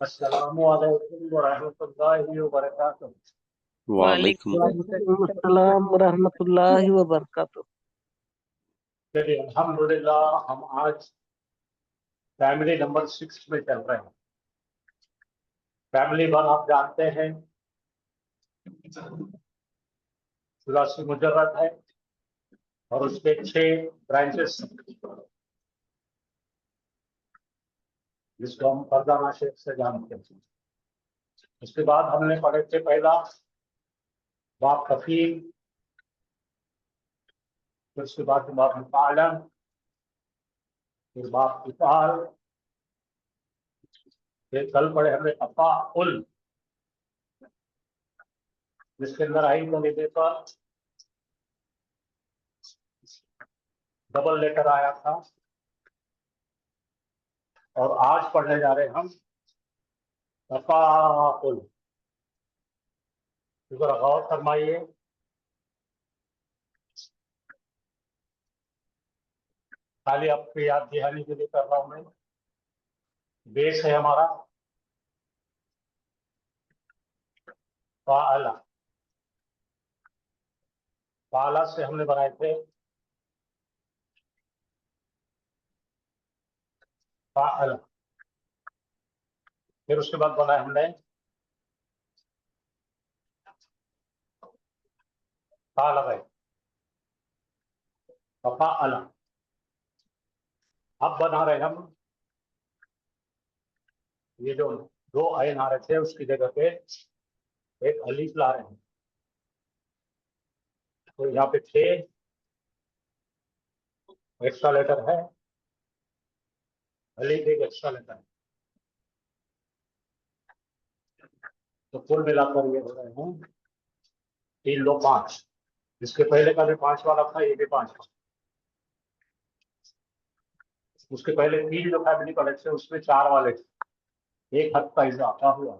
अस्सलामु अलैकुम वरहमतुल्लाहि वबरकातुह। वालेकुम वालेकुम अस्सलाम रहमतुल्लाहि व बरकातुहू। चलिए अल्हम्दुलिल्लाह हम आज फैमिली नंबर 6 में चल रहे हैं। फैमिली 1 आप जानते हैं सुलासी मुजर्रद है और उसके 6 ब्रांचेस जिसको हम फरजाना शेख से जानते हैं। उसके बाद हमने पढ़े थे पहला बाप कफील, फिर उसके बाद बाप मुतालन, फिर बाप इफाल, फिर कल पढ़े हमने अफाउल जिसके अंदर आई कलीमे पर डबल लेटर आया था। और आज पढ़ने जा रहे हैं हम तफाउल। जरा गौर फरमाइए, खाली आपको याद दिलाने के लिए कर रहा हूं मैं। बेस है हमारा फाअला। फाअला से हमने बनाए थे फाअला, फिर उसके बाद बनाया हमने फाअला, फाअला। अब बना रहे हम ये जो 2 आयन आ रहे थे उसकी जगह पे एक अलीफ ला रहे हैं। तो यहाँ पे 6 एक्स्ट्रा लेटर है, अलीफ एक एक्स्ट्रा लेटर है, तो कुल मिलाकर ये हो रहे हैं 3 2 5। इसके पहले का भी 5 वाला था, ये भी 5 था। उसके पहले 3 जो फैमिली पढ़े थे उसमें 4 वाले थे, एक हद का इजाफा हुआ।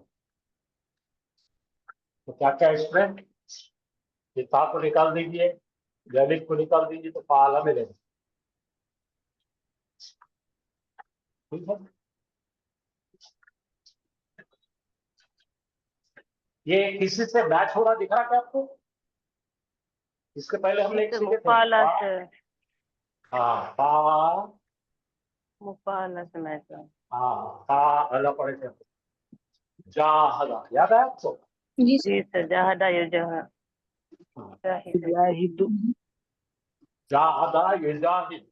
तो क्या क्या इसमें, ये ता को निकाल दीजिए, जैलिक को निकाल दीजिए तो फाला मिलेगा। ठीक है, ये किसी से मैच हो रहा दिख रहा क्या आपको? इसके पहले हमने एक सीखे थे मुफाला से हाँ पा, मुफाला से मैच है। हाँ पा अलग पढ़े थे, जाहदा याद है आपको? जी सर, जहादा युजहा जाहिदु जाहदा युजाहिद,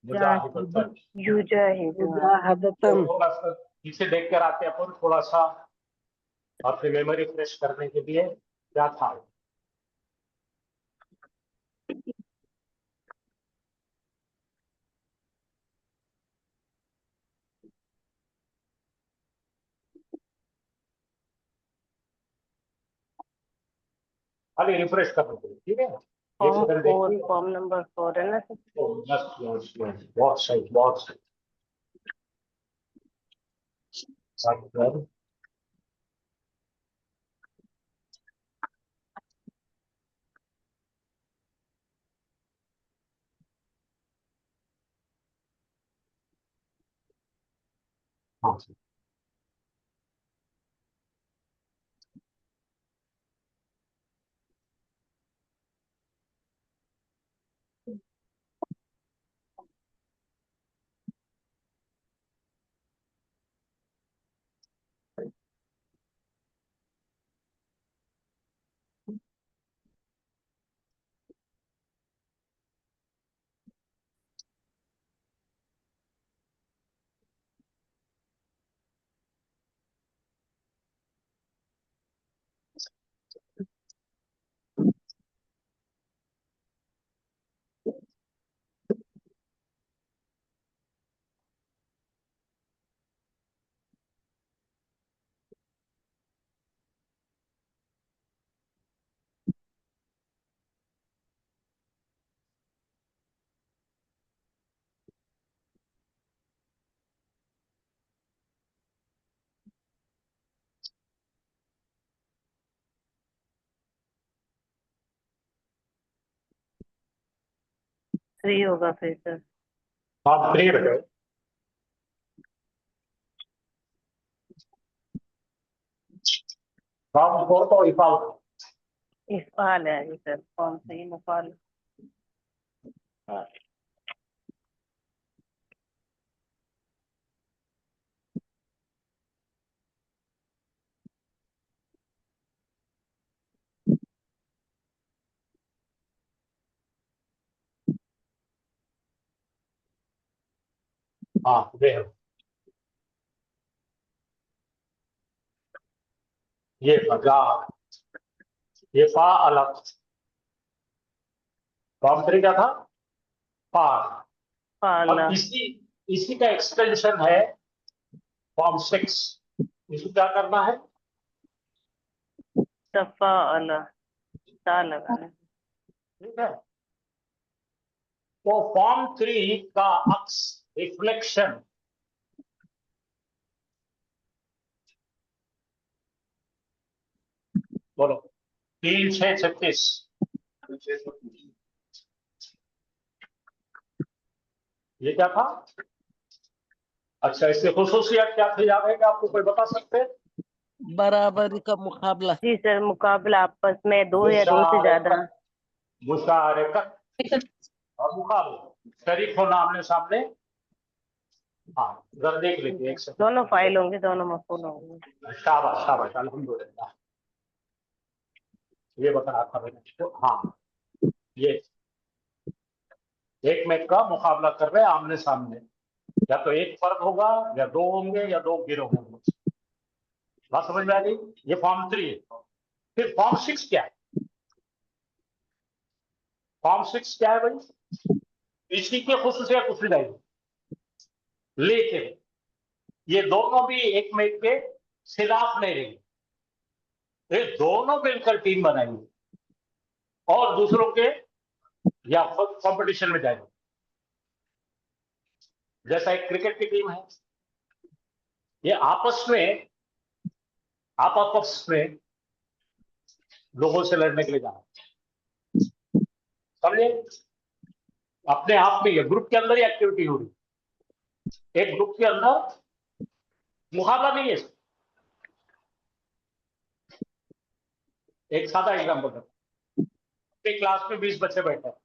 मुजाहिदतन। युजाहिद। मुजाहदतन। थोड़ा सा पीछे देख कर आते हैं अपन, थोड़ा सा अपनी मेमोरी फ्रेश करने के लिए। क्या था? खाली रिफ्रेश करने के लिए, ठीक है। एक फॉर्म सेकंड 4, देखिए। फॉर्म नंबर 4 है ना सर? यस यस यस, बहुत सही बहुत सही। अगर हाँ 3 होगा फिर सर। फॉर्म 3 रखे। फॉर्म 4 तो इफाल। इफाल है ये सर, कौन सी मुफाल। हाँ। हाँ वे है। ये बगा, ये फा अलग। फॉर्म 3 क्या था? फा। फाला। अब इसी इसी का एक्सटेंशन है फॉर्म 6। इसको क्या करना है? तफा अला, ता लगाना। ठीक है। तो फॉर्म 3 का अक्स रिफ्लेक्शन बोलो। 3 6 36। ये क्या था? अच्छा, इसके खुसूसियत क्या थी याद है क्या? आपको कोई बता सकते हैं? बराबरी का मुकाबला। जी सर, मुकाबला आपस में, दो या दो से ज्यादा। मुशारकत और मुकाबला, शरीक होना आमने सामने। हाँ, जरा देख लेते एक सेकंड। दोनों फाइल होंगे, दोनों मफूल होंगे। शाबाश शाबाश, अल्हम्दुलिल्लाह। ये बता रहा था मैंने तो। हाँ, ये एक में का मुकाबला कर रहे हैं आमने सामने। या तो एक फर्द होगा, या दो होंगे, या दो गिरोह होंगे। बात समझ में आ गई? ये फॉर्म 3 है। फिर फॉर्म 6 क्या है? फॉर्म 6 क्या है भाई? इसी के खुसूसियत कुछ नहीं, लेकिन ये दोनों भी एक में के खिलाफ नहीं रहेंगे। ये दोनों मिलकर टीम बनाएंगे और दूसरों के या कंपटीशन में जाएंगे। जैसा एक क्रिकेट की टीम है, ये आपस में लोगों से लड़ने के लिए जा रहे हैं। समझे? अपने आप में ये ग्रुप के अंदर ही एक्टिविटी हो रही है। एक ग्रुप के अंदर मुकाबला नहीं है। एक सादा एग्जाम्पल है। अपनी क्लास में 20 बच्चे बैठे हैं।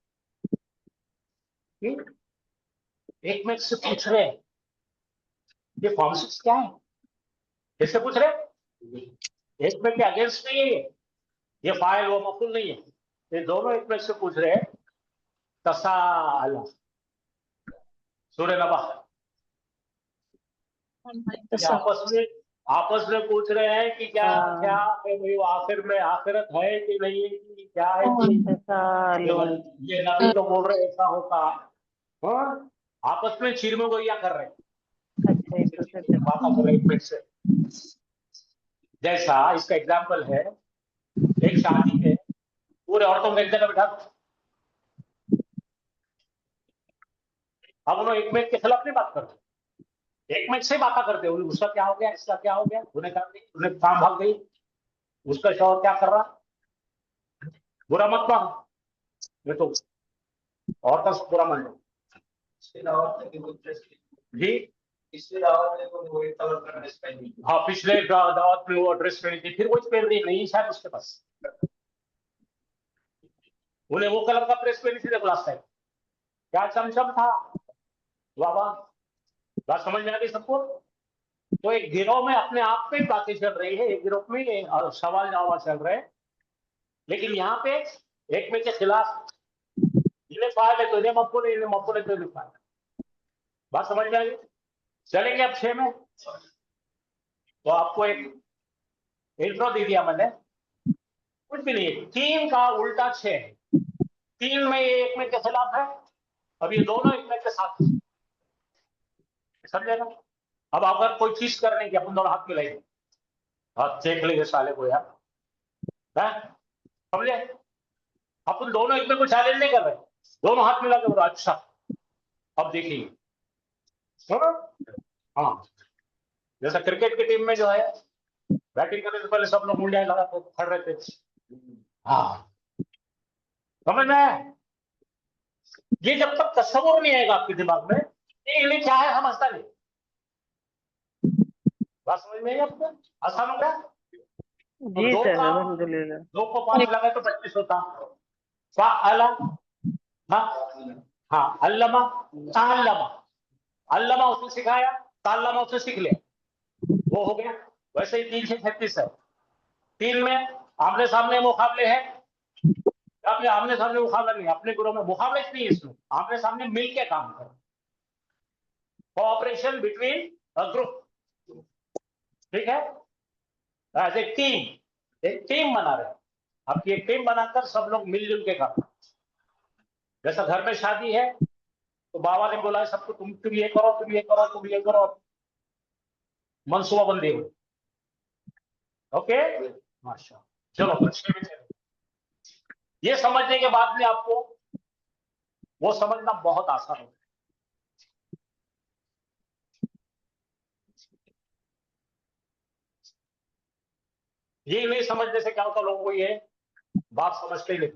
एक में से पूछ रहे हैं, ये फॉर्म 6 क्या है? किससे पूछ रहे हैं? एक में के अगेंस्ट नहीं है ये फाइल वो मफूल नहीं है। ये दोनों एक में से पूछ रहे हैं। तसाअला, सूरह नबा। ये आपस में पूछ रहे हैं कि क्या क्या है भाई, वो आखिर में आखिरत है कि नहीं है, कि क्या है कि तसालुन। ये नबी तो बोल रहे ऐसा होता। हाँ, आपस में चीरमो गोइया कर रहे हैं। अच्छा, एक दूसरे से। बात कर रहे हैं एक मिनट से। जैसा इसका एग्जाम्पल है, एक शादी में पूरे औरतों को एक जगह बैठा, अब उन्होंने एक मिनट के खिलाफ नहीं बात करते, एक मिनट से बात करते। उसका क्या हो गया, इसका क्या हो गया, उन्हें कहा नहीं, उन्हें काम भाग गई, उसका शौहर क्या कर रहा। बुरा मत मानो, ये तो और का बुरा मान लो जी। हाँ, पिछले दावत में वो ड्रेस पहनी थी, फिर वो पहन रही नहीं शायद उसके पास। उन्हें वो कलर का ड्रेस पहनी थी देखो लास्ट टाइम, क्या चमचम था। वाह वाह, बात समझ में आ गई सबको? तो एक गिरोह में अपने आप में बातें चल रही है, एक गिरोह में सवाल जवाब चल रहे हैं, लेकिन यहाँ पे एक में के खिलाफ। इन्हें फाइल है तो इन्हें मफूल है, इन्हें मफूल है तो इन्हें फाइल। बात समझ में आ गई? चलेंगे अब 6 में। तो आपको एक इंट्रो दे दिया मैंने, कुछ भी नहीं है। 3 का उल्टा 6। 3 में ये एक में के खिलाफ है, अब ये दोनों एक में के साथ है। समझेगा? अब अगर कोई चीज करने की, अपन दोनों हाथ मिलाएंगे, हाथ देख लेंगे साले को यार, है समझे? अपन दोनों एक में को चैलेंज नहीं कर रहे, दोनों हाथ मिला के बोलो अच्छा। अब देखिए, सुनो। हाँ, जैसा क्रिकेट की टीम में जो है, बैटिंग करने से पहले सब लोग मुंडियां लगा के खड़ रहे थे। हाँ, समझ में आया? ये जब तक तस्वुर नहीं आएगा आपके दिमाग में, ये इंग्लिश क्या है समझता नहीं। बात समझ में आई आपको? आसान हो गया। तो जी दो सर, का अल्हम्दुलिल्लाह। 2 को 5 लगाए तो 25 होता। फ़अला, हाँ हाँ, अल्लमा, ताल्लमा। अल्लमा उसने सिखाया, ताल्लमा उसने सीख लिया, वो हो गया। वैसे ही 3 से 36 है। 3 में आमने सामने मुकाबले हैं। आपने आमने सामने मुकाबला नहीं, अपने ग्रुप में मुकाबले नहीं है, इसमें आमने सामने मिलके काम करो, कोऑपरेशन बिटवीन अ ग्रुप, ठीक है, एज ए टीम, एक टीम बना रहे हैं। आपकी एक टीम बनाकर सब लोग मिलजुल के काम। जैसा घर में शादी है तो बाबा ने बोला है सबको, तुम ये करो, तुम ये करो, तुम ये करो, मनसूबाबंदी हो। ओके, माशा, चलो अच्छे में चलो। ये समझने के बाद में आपको वो समझना बहुत आसान होता है। ये नहीं समझने से क्या होता, लोगों को ये बात समझते ही नहीं।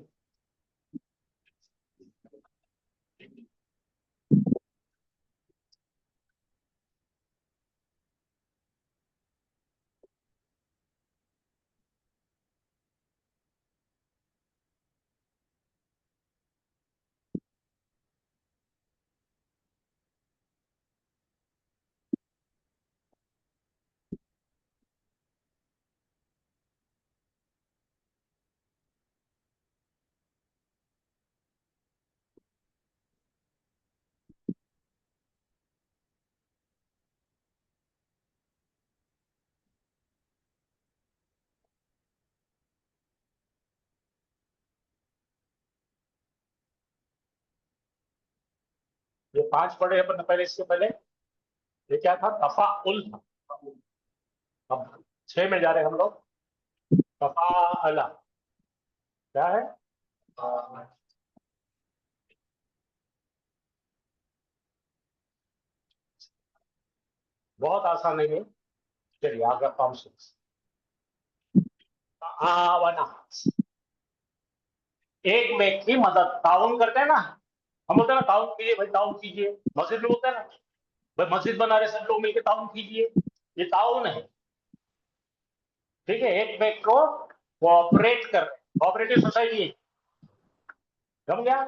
ये 5 पढ़े अपन पहले, इसके पहले ये क्या था, तफाउल था। अब 6 में जा रहे हैं हम लोग। तफाअला क्या है? बहुत आसान है ये। चलिए आगे फॉर्म 6, ताआवना, एक में की मदद, ताउन करते हैं ना हम, बोलते हैं ना ताउन कीजिए भाई, ताउन कीजिए। मस्जिद में बोलते हैं ना भाई, मस्जिद बना रहे सब लोग मिलकर ताउन कीजिए, ये ताउन है। ठीक है, एक में को कोऑपरेट कर, कोऑपरेटिव सोसाइटी है, समझ गया?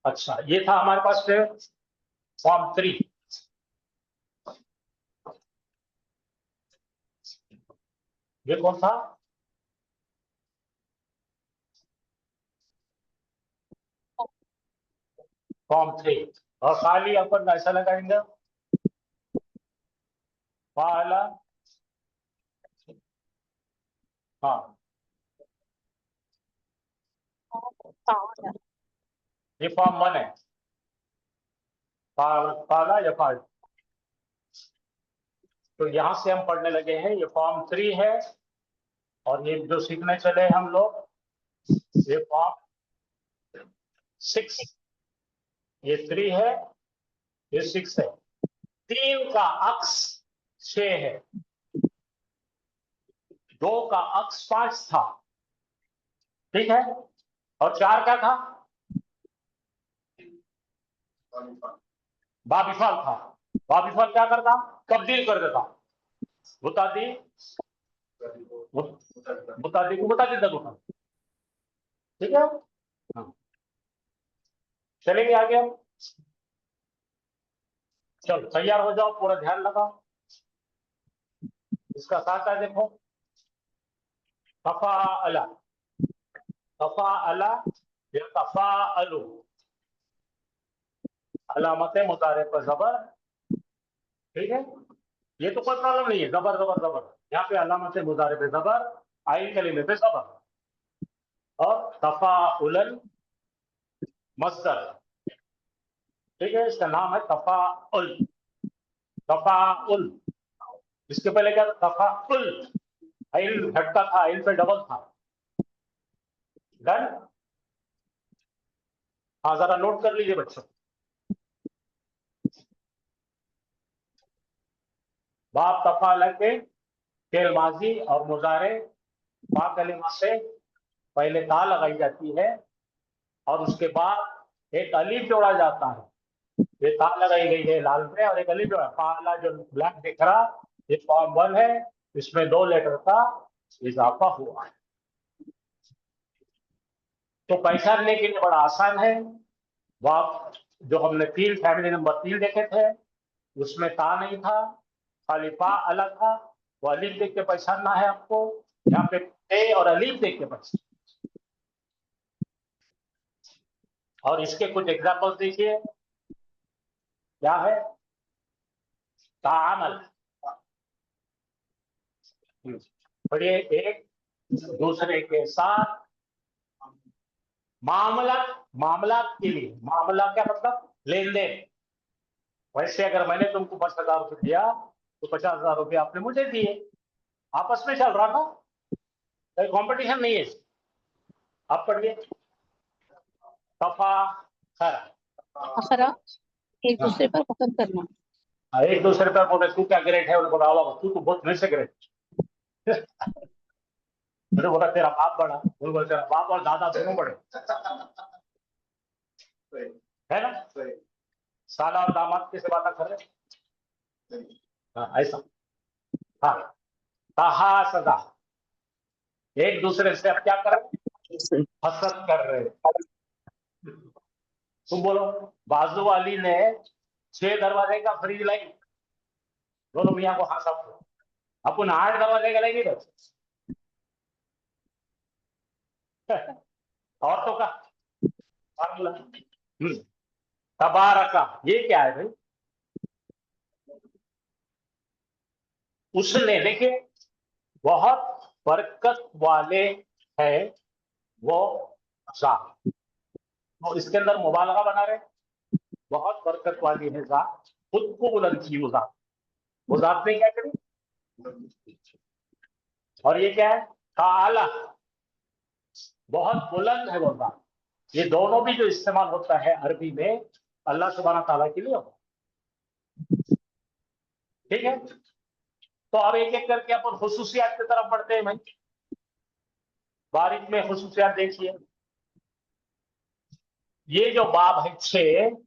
अच्छा, ये था हमारे पास फिर फॉर्म 3। ये कौन था? फॉर्म 3। और खाली अपन ऐसा लगाएंगे, फाला, हाँ, ये फॉर्म 1 है, फाला या फाल। तो यहां से हम पढ़ने लगे हैं, ये फॉर्म 3 है। और ये जो सीखने चले हम लोग, ये फॉर्म 6, ये 3 है, ये 6 है। 3 का अक्स 6 है, 2 का अक्स 5 था, ठीक है, और 4 क्या था? बाबिफाल था। बाबिफाल क्या करता? तब्दील कर देता, मुतादी, मुतादी को मुतादी तक उठा, ठीक है। हाँ, चलेंगे आगे हम। चलो तैयार हो जाओ, पूरा ध्यान लगाओ। इसका साथ है, देखो, तफाअला, तफाअला या तफाअलु, अलामत मुतारे पर जबर, ठीक है। ये तो कोई प्रॉब्लम नहीं है, जबर जबर जबर, यहाँ पे अलामत मुतारे पे जबर, आइन कलीमे पे जबर। और तफाउलन मस्दर, ठीक है, इसका नाम है तफाउल। तफाउल, इसके पहले क्या था? तफाउल, आइन झटका था, आइन पे डबल था। डन। हाँ, जरा नोट कर लीजिए, बच्चों, बाप तफा लगे फेल माजी और मुजारे बा कलिमा से पहले ता लगाई जाती है और उसके बाद एक अलीफ जोड़ा जाता है। ये ता लगाई गई है लाल पे और एक अलीफ जोड़ा, पाला जो ब्लैक दिख रहा ये फॉर्म 1 है, इसमें 2 लेटर का इजाफा हुआ है। तो पहचानने के लिए बड़ा आसान है। बाप जो हमने फैमिली नंबर 3 देखे थे उसमें ता नहीं था, खाली पा अलग था, वो अलीफ देख के पहचानना है आपको। यहाँ पे ए और अलीफ देख के पहचान। और इसके कुछ एग्जाम्पल्स देखिए, क्या है? तामल, पढ़िए, एक दूसरे के साथ मामला, मामला के लिए, मामला क्या मतलब? लेन देन। वैसे अगर मैंने तुमको 50,000 रुपये दिया तो 50,000 रुपये आपने मुझे दिए, आपस में चल रहा था, कोई कंपटीशन नहीं है। आप पढ़िए, तफा खरा, अखरा एक दूसरे पर पसंद करना। एक दूसरे पर बोले तू क्या ग्रेट है, उन्होंने बोला तू तो बहुत मेरे से ग्रेट। मैंने बोला तेरा बाप बड़ा, उन्होंने बोला तेरा बाप और दादा दोनों बड़े, है ना? साला और दामाद किसे बात कर रहे? हाँ ऐसा। हाँ, कहा सदा, एक दूसरे से अब क्या कर रहे? हसद कर रहे। तुम बोलो बाजू वाली ने 6 दरवाजे का फ्रिज लाई, दोनों मियाँ को हंसा, अपन 8 दरवाजे का लेंगे और तो का फार्मूला। तबारका, ये क्या है भाई? उसने, देखिए, बहुत बरकत वाले है वो जात, तो इसके अंदर मुबालगा बना रहे, बहुत बरकत वाली है जात, खुद को बुलंद की वो जात ने क्या करी? और ये क्या है? ताला, बहुत बुलंद है वो जात। ये दोनों भी जो इस्तेमाल होता है अरबी में अल्लाह सुब्हाना ताला के लिए होता है। ठीक है, तो अब एक एक करके अपन खुसूसियात की तरफ बढ़ते हैं भाई। बारिक में खुसूसियात देखिए, ये जो बाब है 6,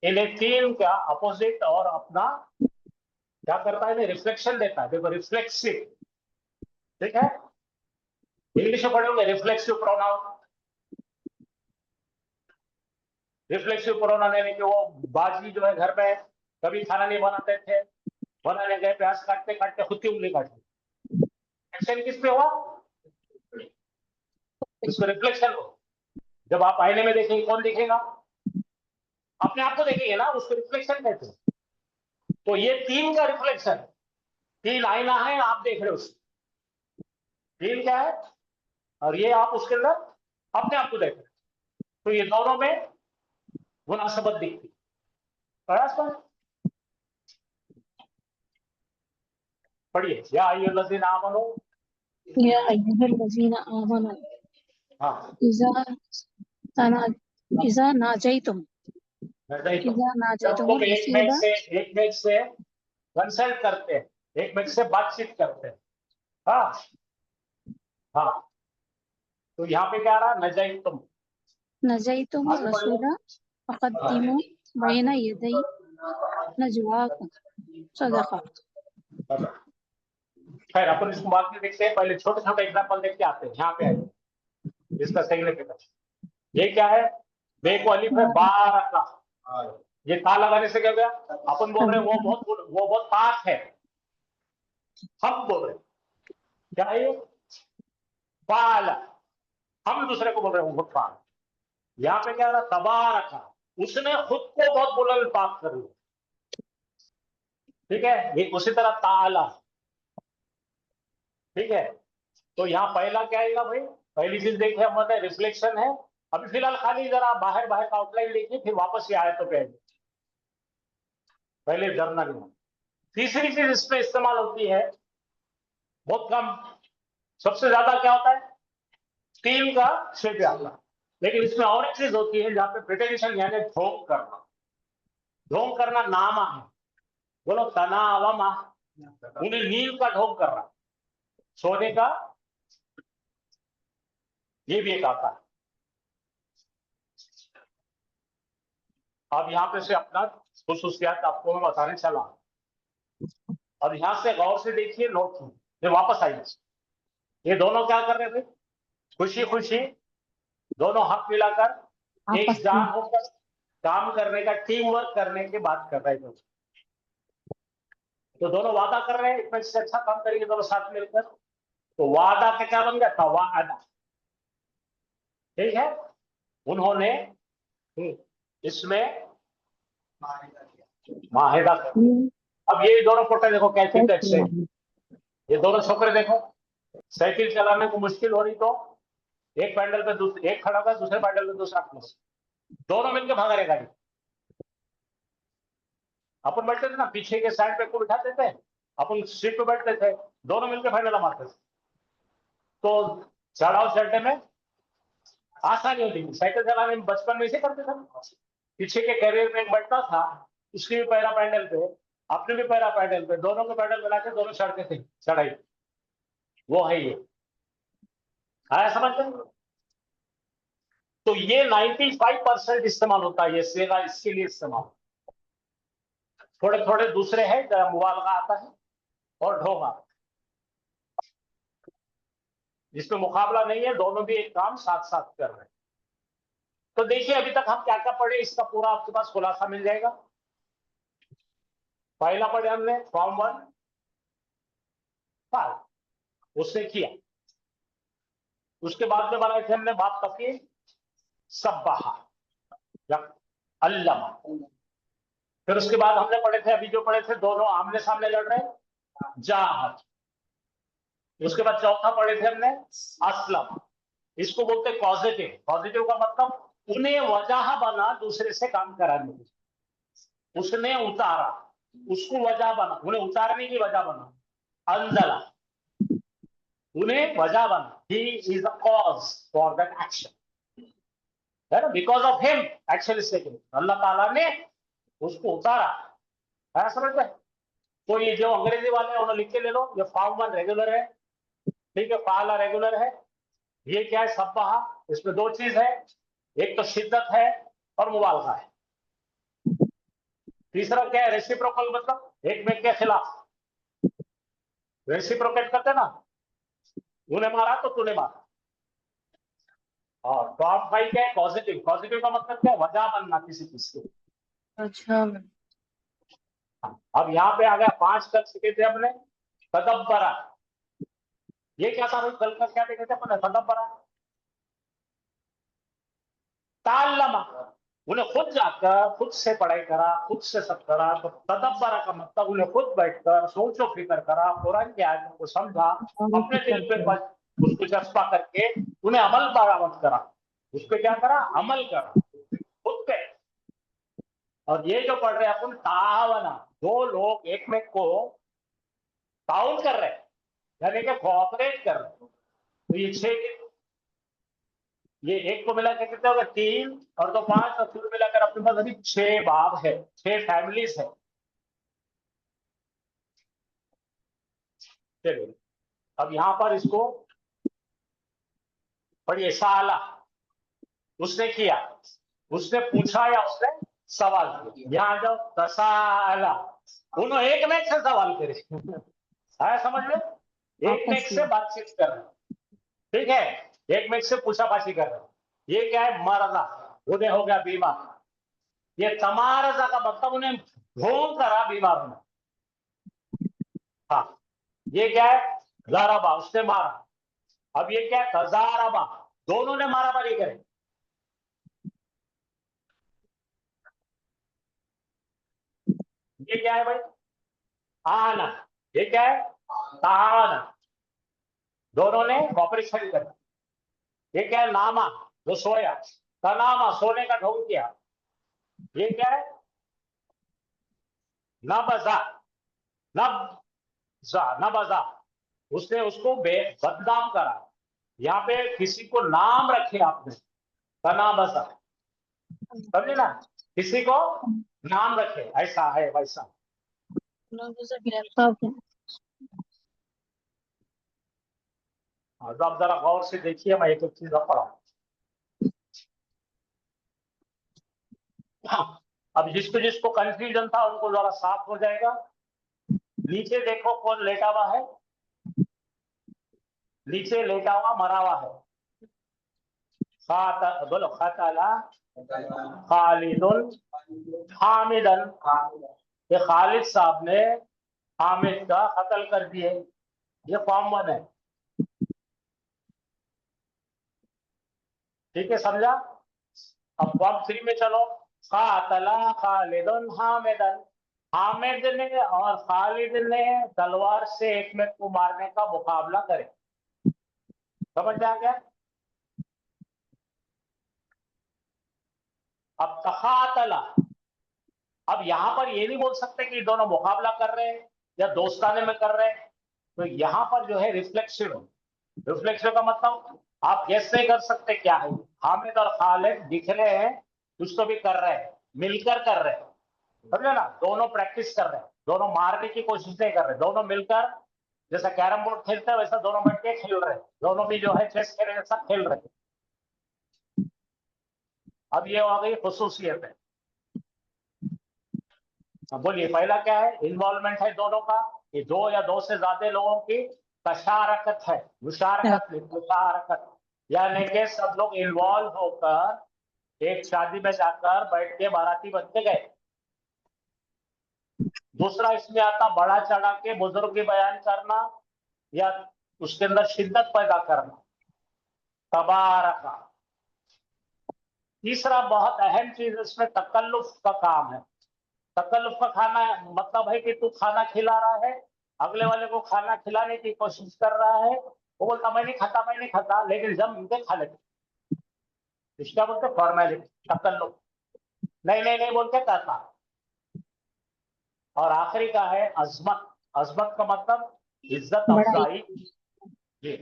इन्हें 3 का अपोजिट और अपना क्या करता है? रिफ्लेक्शन देता है। देखो, रिफ्लेक्सिव, ठीक है, इंग्लिश में पढ़े होंगे रिफ्लेक्सिव प्रोनाउन। रिफ्लेक्सिव प्रोनाउन यानी कि वो बाजी जो है घर में कभी खाना नहीं बनाते थे, बनाने गए, प्याज काटते काटते खुद की उंगली काट ली, एक्शन किस पे हुआ? इसको रिफ्लेक्शन हो। जब आप आईने में देखेंगे कौन दिखेगा? अपने आप को देखेंगे ना, उसको रिफ्लेक्शन कहते हैं। तो ये 3 का रिफ्लेक्शन, 3 आईना है, आप देख रहे हो उसको, 3 क्या है और ये आप उसके अंदर अपने आप को देख रहे हो, तो ये दोनों में मुनासबत दिखती। पढ़िए, या अय्युहल्लज़ीना आमनू, या अय्युहल्लज़ीना आमनू हाँ, इज़ा नाजैतुम जब तुम एक में से कंसल्ट करते हैं, एक में से बातचीत करते हैं। हाँ हाँ, तो यहाँ पे क्या रहा? नजैतुम रसूला फक़द्दिमू बैना यदै नजवाकुम सदक़ा। खैर, अपन इसको बाद में देखते हैं, पहले छोटे छोटे एग्जाम्पल देख के आते हैं। यहाँ पे आए इसका सिग्निफिकेंस, ये क्या है? बे को अलिफ है, बारका, ये ता लगाने से क्या हो गया? अपन बोल रहे हैं वो बहुत पाक है, हम बोल रहे हैं क्या है? पाला, हम दूसरे को बोल रहे हैं वो बहुत पाक। यहाँ पे क्या रहा? तबारका, उसने खुद को बहुत बुलंद पाक कर लिया। ठीक है, ये उसी तरह ताला, ठीक है। तो यहाँ पहला क्या आएगा भाई? पहली चीज देखिए हमने, रिफ्लेक्शन है। अभी फिलहाल खाली जरा बाहर बाहर का आउटलाइन देखिए, फिर वापस ये आयतों पे आएंगे, पहले डरना नहीं। तीसरी चीज इसमें इस्तेमाल होती है बहुत कम, सबसे ज्यादा क्या होता है? 3 का शेप आता है, लेकिन इसमें और एक चीज होती है जहाँ पे प्रिटेंशन यानी ढोंग करना। ढोंग करना नामा है, बोलो तनावमा, उन्हें नींद का ढोंग कर रहा, सोने का, ये भी एक आता है। अब यहाँ पे से अपना खुसूसियात आपको मैं बताने चला। अब यहां से गौर से देखिए, नोट फिर वापस आइए। ये दोनों क्या कर रहे थे? खुशी खुशी दोनों हाथ मिलाकर एक आपस जान में होकर काम करने का, टीम वर्क करने की बात कर रहे थे। तो दोनों वादा कर रहे हैं इसमें से अच्छा काम करेंगे दोनों साथ मिलकर। तो वादा का क्या बन गया? तवादा। ठीक है, उन्होंने इसमें माहिदा किया। अब ये दोनों फोटो देखो कैसे तय कैसे, किया है। ये दोनों छोकरे देखो, साइकिल चलाने को मुश्किल हो रही तो एक पैडल पे दूसरे, एक खड़ा था दूसरे पैडल पे दूसरा खड़ा, दोनों मिलकर भागा रहे गाड़ी। अपन बैठते थे ना पीछे के साइड पे को बिठाते थे, अपन सीट पे बैठते थे, दोनों मिलकर पैडल मारते थे, तो चढ़ाव चढ़ने में आसानी होती थी। साइकिल चलाने में बचपन में इसे करते थे। पीछे के कैरियर में एक बैठता था, उसके भी पैरा पैडल पे, अपने भी पैरा पैडल पे, दोनों को पैडल मिला के दोनों चढ़ते थे चढ़ाई। वो है ये, आया समझ में? तो ये 95% इस्तेमाल होता है, ये सेगा इसके लिए इस्तेमाल। थोड़े थोड़े दूसरे हैं, मुबालगा आता है और ढोंगा, जिसमें मुकाबला नहीं है, दोनों भी एक काम साथ साथ कर रहे हैं। तो देखिए अभी तक हम क्या क्या पढ़े, इसका पूरा आपके पास खुलासा मिल जाएगा। पहला पढ़े हमने फॉर्म 1 5, उसने किया। उसके बाद में बनाए थे हमने बाप तफील सब्बाहा या अल्लामा। फिर उसके बाद हमने पढ़े थे, अभी जो पढ़े थे, दोनों आमने सामने लड़ रहे जाहद। उसके बाद चौथा पढ़े थे हमने असलम। इसको बोलते पॉजिटिव। पॉजिटिव का मतलब उन्हें वजह बना दूसरे से काम कराने की, उसने उतारा, उसको वजह बना, उन्हें उतारने की वजह बना। अंजला, उन्हें वजह बना, he is the cause for that action, है ना, because of him action is taken. अल्लाह ताला ने उसको उतारा, है समझ में? तो ये जो अंग्रेजी वाले हैं उन्हें लिख के ले लो, ये फॉर्म 1 रेगुलर है, ठीक है, फाला रेगुलर है। ये क्या है? सब्बाहा। इसमें दो चीज है, एक तो शिद्दत है और मुबालगा है। तीसरा क्या है? रेसिप्रोकल, मतलब एक में के खिलाफ रेसिप्रोकेट करते ना, उन्हें मारा तो तूने मारा। और टॉप 5 क्या है? पॉजिटिव। पॉजिटिव का मतलब क्या है? वजह बनना किसी चीज की। अच्छा, अब यहाँ पे आ गया 5 कर चुके थे हमने। तदब्बरा, ये क्या था भाई? कल का क्या देखे थे अपन? तदब्बरा ताल्लमा, उन्हें खुद जाकर खुद से पढ़ाई करा, खुद से सब करा। तो तदब्बरा का मतलब उन्हें खुद बैठकर सोचो फिक्र करा, कुरान की आयतों को समझा, और अपने फिक्र दिल पे करो। उसको चस्पा करके उन्हें अमल बरामद करा। उस पर क्या करा? अमल करा खुद पे। और ये जो पढ़ रहे हैं अपन, तावना, दो लोग एक में को ताउन कर रहे हैं, यानी कि कोऑपरेट कर रहे हैं। तो ये 6, ये एक को मिला के कितने हो गए? 3 और 2 5, और फिर मिलाकर अपने पास अभी 6 बाब है, 6 फैमिलीज है। चलिए अब यहां पर इसको पढ़िए। साला, उसने किया, उसने पूछा या उसने सवाल किया। यहां जाओ, तसाला, उन्होंने एक ने एक से सवाल करे, आया समझ में? एक ने एक से बातचीत कर रहे, ठीक है, एक में एक से पूछापाछी कर रहे। ये क्या है? मरदा, उन्हें हो गया बीमार। ये तमारजा का मतलब उन्हें ढोंग करा बीमार होना। हाँ, ये क्या है? जाराबा, उसने मारा। अब ये क्या है? तजाराबा, दोनों ने मारा मारी करे। ये क्या है भाई? आना, ये क्या है? ताना, दोनों ने कॉपरेशन करी। ये क्या है? नामा, जो सोया। तनामा, सोने का ढोंग किया। ये क्या है? नबजा, नबजा, नबजा, उसने उसको बदनाम करा। यहाँ पे किसी को नाम रखे आपने, तनाबजा, समझे ना? किसी को नाम रखे, ऐसा है वैसा। ओके। हाँ, तो आप जरा गौर से देखिए, मैं एक एक चीज रख रहा हूँ। हाँ, अब जिसको जिसको कंफ्यूजन था उनको जरा साफ हो जाएगा। नीचे देखो कौन लेटा हुआ है, नीचे लेटा हुआ मरा हुआ है। बोलो खतला खालिदुल हामिदन। ये खालिद साहब ने हामिद का कत्ल कर दिए। ये फॉर्म 1 है, ठीक है, समझा। अब फॉर्म 3 में चलो। कातला खालिदुन हामिदन, हामिद ने और खालिद ने तलवार से एक में को मारने का मुकाबला करे। समझ आ गया। अब तखातला, अब यहां पर ये नहीं बोल सकते कि दोनों मुकाबला कर रहे हैं या दोस्ताने में कर रहे हैं। तो यहां पर जो है रिफ्लेक्सिव, रिफ्लेक्सिव का मतलब आप गेस नहीं कर सकते क्या है। हामिद और खालिद दिख रहे हैं, कुछ तो भी कर रहे हैं, मिलकर कर रहे हैं, समझे ना। दोनों प्रैक्टिस कर रहे हैं, दोनों मारने की कोशिश नहीं कर रहे, दोनों मिलकर जैसा कैरम बोर्ड खेलते हैं वैसा दोनों बैठ के खेल रहे हैं, दोनों भी जो है चेस खेल रहे सब खेल रहे हैं। अब ये हो गई खुसूसियत है। अब बोलिए पहला क्या है, इन्वॉल्वमेंट है दोनों का, ये दो या दो से ज्यादा लोगों की तशारकत है, मुशारकत नहीं, मुशारकत, यानी कि सब लोग इन्वॉल्व होकर एक शादी में जाकर बैठ के बाराती बन के गए। दूसरा इसमें आता बड़ा चढ़ा के बुजुर्ग की बयान करना या उसके अंदर शिद्दत पैदा करना, तबारका। तीसरा बहुत अहम चीज इसमें तकल्लुफ का काम है। तकल्लुफ का खाना मतलब है कि तू खाना खिला रहा है, अगले वाले को खाना खिलाने की कोशिश कर रहा है, वो बोलता मैं नहीं खाता, मैं नहीं खाता, लेकिन जब उनके खा लेते, इसका बोलते फॉर्मेलिटी, तकल्लुफ। नहीं नहीं नहीं बोल के करता। और आखिरी का है अजमत। अजमत का मतलब इज्जत बड़ाई। अफजाई। जी।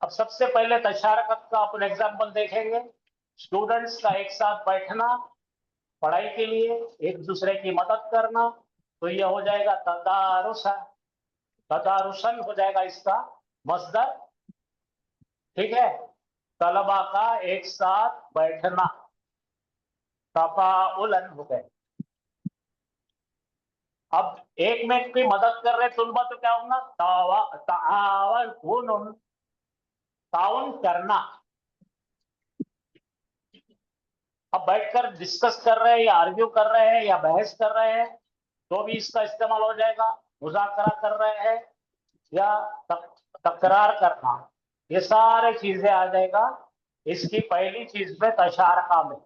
अब सबसे पहले तशारकत का अपन एग्जाम्पल देखेंगे। स्टूडेंट्स का एक साथ बैठना पढ़ाई के लिए, एक दूसरे की मदद करना, तो यह हो जाएगा तदारुसा, तदारुसन हो जाएगा इसका मसदर, ठीक है। तलबा का एक साथ बैठना, तफाउलन हो गए। अब एक में की मदद कर रहे तुलबा तो क्या होगा, तावन, ताउन करना। अब बैठकर डिस्कस कर रहे हैं या आर्ग्यू कर रहे हैं या बहस कर रहे हैं तो भी इसका इस्तेमाल हो जाएगा। मुज़ाकरा कर रहे हैं या तकरार करना, ये सारे चीजें आ जाएगा इसकी पहली चीज में तशारका में।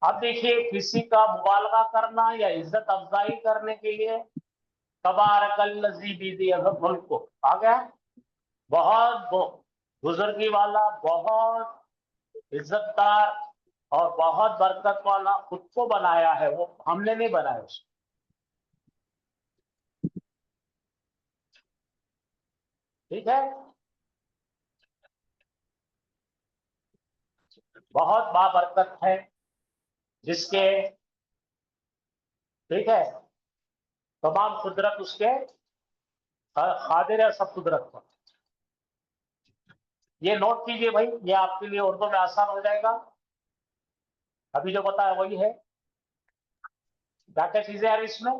अब देखिए किसी का मुबालगा करना या इज्जत अफजाई करने के लिए तबारकल्लज़ी बियदिहिल मुल्क आ गया। बहुत बुजुर्गी वाला, बहुत इज्जतदार और बहुत बरकत वाला खुद को बनाया है, वो हमने नहीं बनाया उसको, ठीक है। बहुत बाबरकत है जिसके, ठीक है, तमाम कुदरत उसके खादिर है सब कुदरत पर। ये नोट कीजिए भाई, ये आपके लिए उर्दू में आसान हो जाएगा। अभी जो बताया वही है। क्या क्या चीजें यार इसमें,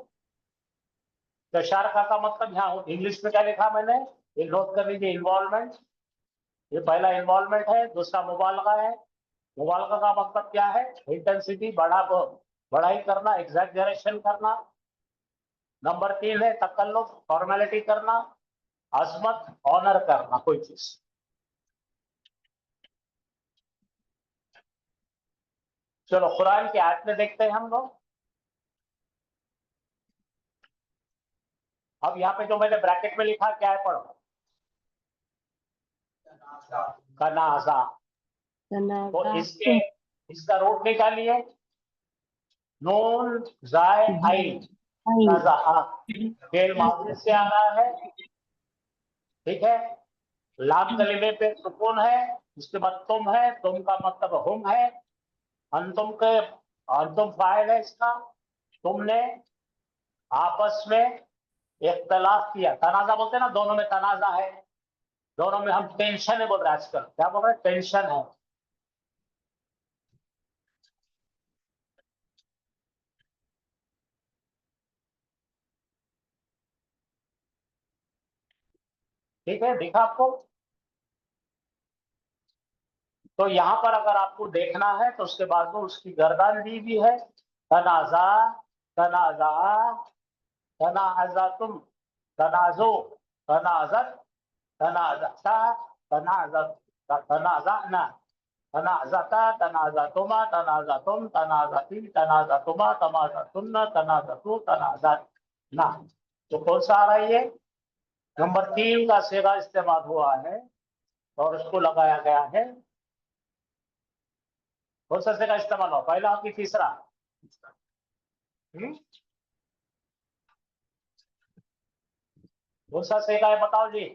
तशारका का मतलब यहाँ इंग्लिश में क्या लिखा मैंने, ये नोट कर लीजिए। इन्वॉल्वमेंट, ये पहला इन्वॉल्वमेंट है। दूसरा मुबालगा है। मुबालगा का मतलब क्या है, इंटेंसिटी बढ़ाई करना, एग्जैजरेशन करना। नंबर 3 है तकल्लुफ, फॉर्मेलिटी करना। अजमत, ऑनर करना कोई चीज। चलो कुरान की आयत में देखते हैं हम लोग। अब यहाँ पे जो मैंने ब्रैकेट में लिखा क्या है, पढ़ो। कनाजा, तो इसके इसका रूट निकालिए, नून जाय आइन, नजा, फेल माजी से आ रहा है, ठीक है। लाम कलीमे पे सुकून है, उसके बाद तुम है, तुम का मतलब हम है, अंतुम के अंतुम फाइल है इसका, तुमने आपस में इख्तलाफ किया, तनाजा बोलते हैं ना, दोनों में तनाजा है, दोनों में हम टेंशन है बोल रहे हैं आजकल, क्या बोल रहे हैं, टेंशन है। ठीक है, दिखा आपको? तो यहाँ पर अगर आपको देखना है तो उसके बाद में उसकी गर्दन दी भी है, तनाजा, तनाजा, तनाजा तुम, तनाजो, तनाजत, तनाजता, तनाजत, तनाजाना, तनाजता, तनाजतुमा, तनाजतुम, तनाजती, तनाजतुमा, तनाजतुन्ना, तनाजतु, तनाजना। तो कौन सा आ रहा है ये? नंबर 3 का सेगा इस्तेमाल हुआ है और उसको लगाया गया है। कौन सा सेगा इस्तेमाल हुआ, पहला कि तीसरा? कौन सा सेगा है बताओ जी?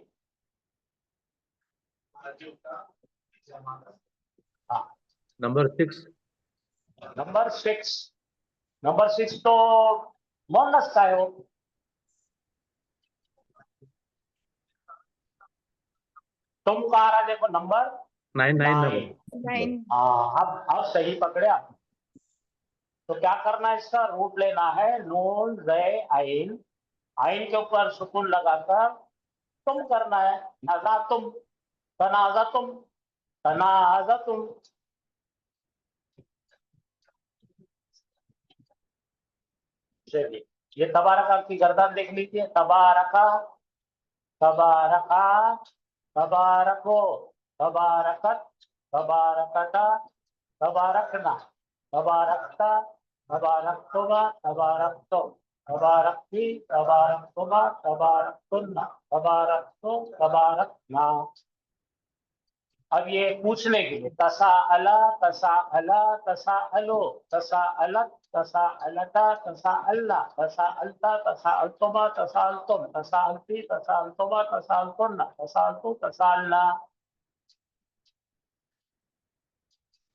हाँ, नंबर 6। नंबर 6। नंबर 6 तो मोनस का है वो। तुम कहा रहा देखो नंबर 9 9। हाँ, अब सही पकड़े आप। तो क्या करना है, इसका रूट लेना है, नून रे आइन, आइन के ऊपर सुकून लगाकर तुम करना है, नजा तुम, तनाजा तुम, तनाजा तुम। चलिए, ये तबारका की गर्दन देख लीजिए, तबारका, तबारका, तबारको, तबारकत, तबारकता, तबारकना, तबारकता, तबारकतुमा, तबारकतुम, तबारकती, तबारकतुमा, तबारकतुन्ना, तबारकतु, तबारकना। अब ये पूछने के लिए, तसा अला, तसा अला, तसा अलो, तसा अलत, तसा अलता, तसा अल्ला, तसा अलता, तसा अल्तुमा, तसा अल्तुम, तसा अलती, तसा अल्तुमा, तसा अल्तुन्ना, तसा अल्तु, तसा अल्ला।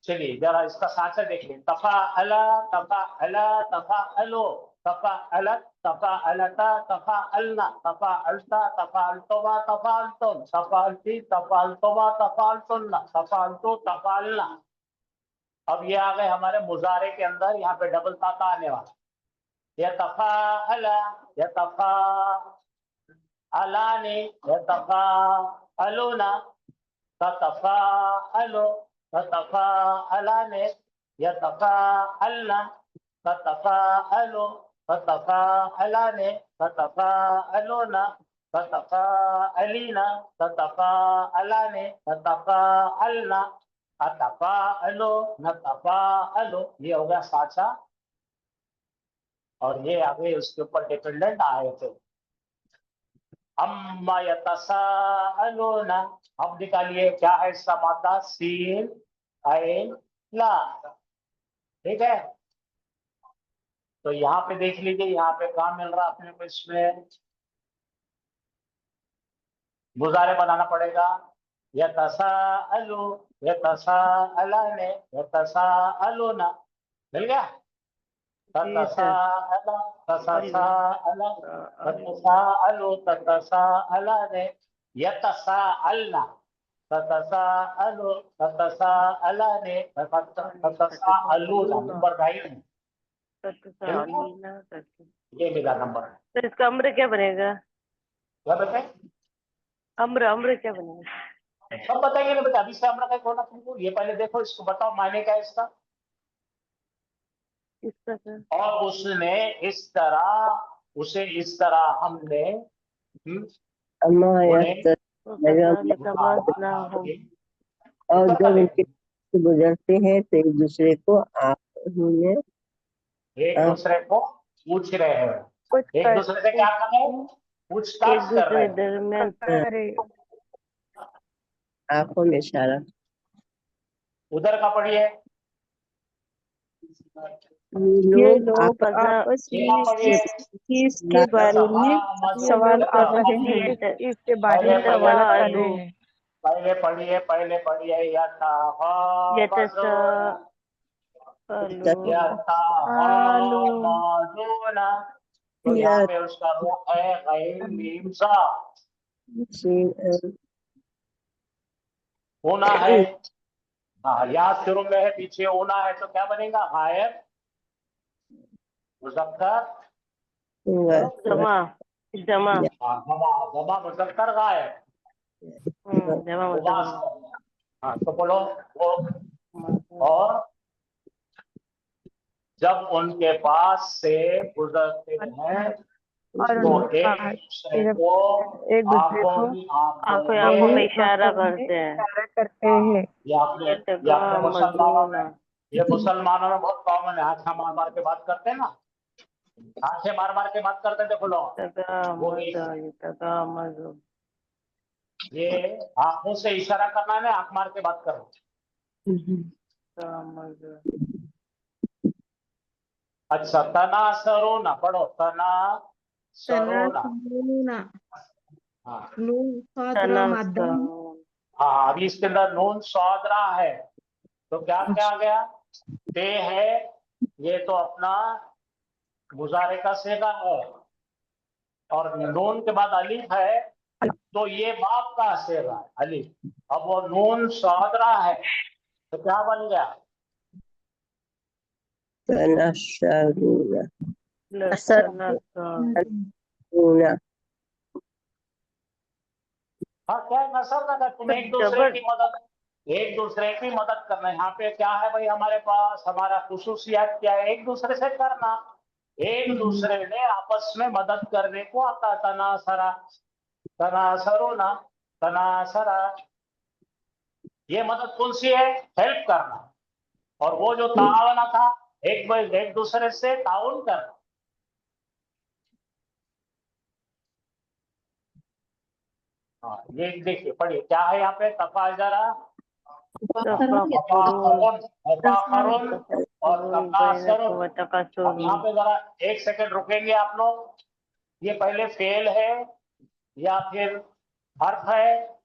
चलिए जरा इसका साचा देखिए, तफा अला, तफा अला, तफा अलो, तफा अलत, तफा अलता, तफा अलना, तफा अलता, तफा अल्तुमा, तफा अल्तुम, तफा अलती, तफा अल्तुमा, तफा अल्तुन्ना, तफा अल्तु, तफा अल्ला। अब ये आ गए हमारे मुजारे के अंदर, यहाँ पे डबल ताता आने वाला। यह तफा अला, यह तफा अलाने, यह तफा अलोना, तफा अलो, तफा अलाने, यह तफा अल्ला, तफा अलो, तफा अलाने, तफा अलोना, तफा अलीना, तफा अलाने, तफा अल्ला, अतफा अलो, नतफा अलो। ये हो गया साचा, और ये आगे उसके ऊपर डिपेंडेंट आए थे। अम्मा यतसाअलूना, अब निकालिए क्या है इसका मादा, सीन ऐन ला। ठीक है, तो यहाँ पे देख लीजिए, यहाँ पे काम मिल रहा अपने को, इसमें गुजारे बनाना पड़ेगा। यतसाअलू, यतसाअलाने, यतसाअलूना, मिल गया। जी सर। ततसाअला, ततसाअला, ततसाअलू, ततसाअलाने, यतसाअलना, ततसाअलू, ततसाअलाने, ततसाअलूना। नंबर 9 ये मिला नंबर। तो इसका अम्र क्या बनेगा? क्या बताए? अम्र, अम्र क्या बनेगा? सब बताएंगे ना बेटा, अभी से हमरा का होना तुमको, ये पहले देखो, इसको बताओ मायने क्या है इसका। इसका सर, और उसने इस तरह, उसे इस तरह हमने अम्मा उन्हें यतमासनाहुम। और ऊपर कर जब ले। उनके से गुजरते हैं तो एक दूसरे को आप ही ने एक दूसरे को पूछ रहे हैं, कुछ एक दूसरे से क्या कर रहे हैं, एक पूछताछ कर रहे दूसरे हैं। दरमियान आंखों में इशारा। उधर का पढ़िए, ये ये लोग लोग आपस ये आप में पढ़िए। किस के बारे में सवाल कर रहे हैं? इसके बारे में सवाल कर रहे हैं। पहले पढ़िए, पहले पढ़िए। यतसाअलून। यतहाफज़ूना, तो यहाँ पे उसका रूप है गैन मीम सा। ऊना है, हाँ यहाँ शुरू में है, पीछे ऊना है, तो क्या बनेगा? गायब मुजक्कर, जमा जमा हाँ जमा, जमा मुजक्कर गायब। जमा उबास, मुजक्कर हाँ तो बोलो वो। और जब उनके पास से गुजरते हैं तो एक दूसरे को आंखों में आंखों में इशारा करते हैं। ये आपने मुसलमानों में, ये मुसलमानों में बहुत कॉमन है। आंखें मार मार के बात करते हैं ना, आंखें मार मार के बात करते थे लोग। ये आंखों से इशारा करना है, आंख मार के बात करो। अच्छा, तना सरो ना पढ़ो, तना सरो ना। हाँ हाँ, अभी इसके अंदर नून स्वादरा है, तो क्या क्या आ गया? ते है, ये तो अपना गुजारे का सेगा है, और नून के बाद अलीफ है, तो ये बाप का सेगा है अलीफ। अब वो नून स्वादरा है, तो क्या बन गया? हाँ, क्या नसर ना, तुम एक दूसरे की मदद करना है। यहाँ पे क्या है भाई, हमारे पास हमारा खुसूसियात क्या है? एक दूसरे से करना, एक दूसरे ने आपस में मदद करने को आता। तनासरा, तनासरो ना, तनासरा, ये मदद कौन सी है? हेल्प करना। और वो जो तावना था, एक दूसरे से ताउन करना। हाँ, ये देखिए, पढ़िए क्या है यहाँ पे, तफा जरा, तफाखरुन और तकासुरुन। अब यहाँ पे जरा एक सेकंड रुकेंगे आप लोग। ये पहले फेल है या फिर हर्फ है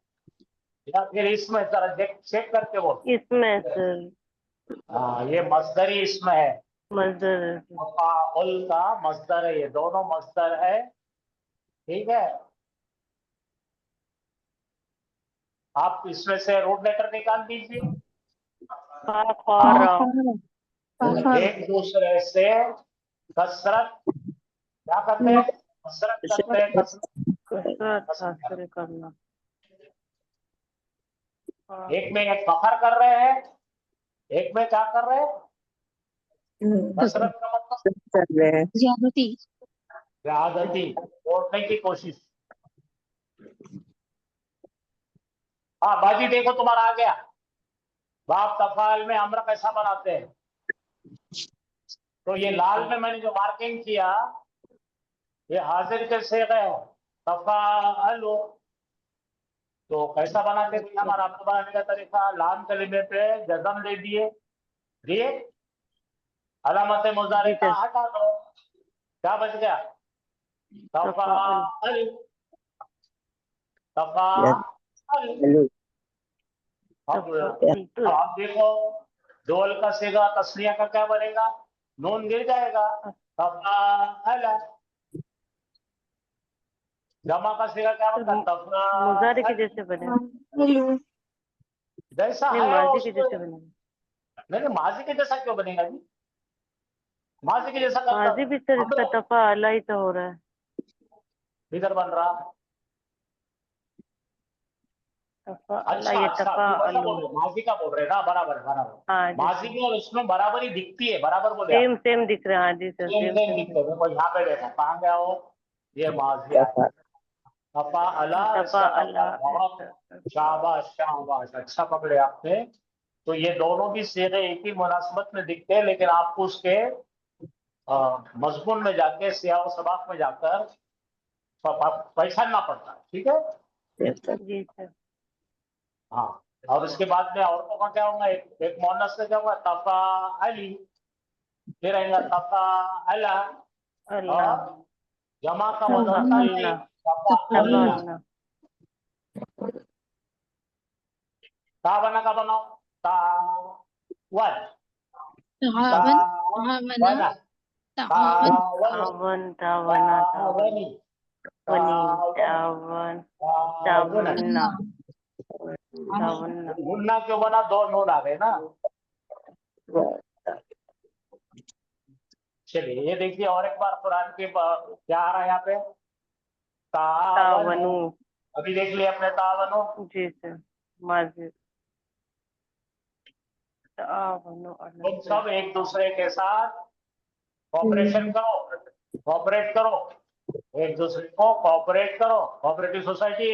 या फिर इसमें, जरा चेक करके बोल। इसमें सर, हाँ, ये मस्दरी इसमें है, मजदूर तफाउल का मस्दर है, ये दोनों मस्दर है, ठीक है। आप इसमें से रूट लेटर निकाल दीजिए। एक दूसरे से कसरत क्या करते हैं? कसरत करते हैं, कसरत करना। एक में एक फखर कर रहे हैं, एक में क्या कर रहे हैं? कसरत का मतलब ज्यादती ज्यादती, तोड़ने की कोशिश। हाँ बाजी, देखो तुम्हारा आ गया। बाप तफाल में अम्र कैसा बनाते हैं? तो ये लाल में मैंने जो मार्किंग किया, ये हाजिर के सेगे है, तफाअलु। तो कैसा बनाते थे? हमारा अम्र बनाने का तरीका, लाम कलिमे पे जज़म दे दिए, अलामत मुज़ारे का हटा दो, क्या बच गया? तफाअल, तफाअल। अब आप देखो, दोल का सेगा तस्निया का क्या बनेगा? नून गिर जाएगा, तफाअल। जमा का सेगा क्या बनता? मुजारे के तफाअल। जैसे बने, जैसा नहीं है माजी के उसको, जैसे बने। नहीं माजी के जैसा क्यों बनेगा जी? माजी के जैसा करता, माजी भी सर इसका तफा अला ही तो हो रहा है। इधर बन रहा। तफा अला, अच्छा ये अच्छा, तफा तो वैसा अलू। बोल रहे, माजी का बोल रहे ना, बराबर है, बराबर। हाँ माजी जी, की और उसमें बराबरी दिखती है, बराबर बोले आप। सेम सेम दिख रहा है। हाँ जी sir, same same same same दिखते हैं। देखो यहाँ पे देखो, कहाँ गया हो? ये माजी आया, तफा अला, तफा इसका अला। तफा। बहुत शाबाश शाबाश, अच्छा पकड़े आपने। तो ये दोनों भी सेगे एक ही मुनासिबत में दिखते हैं, लेकिन आपको उसके मजमून में जाके, सियाह व सबाक में जाकर पहचानना पड़ता है, ठीक है। जी सर। हाँ, और उसके बाद में औरतों का क्या होगा? एक मोनस से क्या होगा? तफा अली, फिर आएगा तफा अला, अल्लाह, और जमा का तफा मुजक्कर नहीं, अल्लाह, तफा तफा अल्लाह। अल्लाह। ता बना का बनाओ, ता वन, ता तहावन, तहावना, बना, तावन तावन तावन तावना तावनी तावनी तावन तावन तावना। तावन्ना तावन्ना गुन्ना क्यों बना? दो नून आ गए ना। चलिए ये देखिए और एक बार कुरान के क्या आ रहा है यहाँ पे? तावनु। तावनु। अभी देख लिया अपने तावनु। जी सर। माजी तावनु तुम सब एक दूसरे के साथ कॉपरेशन करो, कॉपरेट करो, एक दूसरे को कॉपरेट करो। कोऑपरेटिव सोसाइटी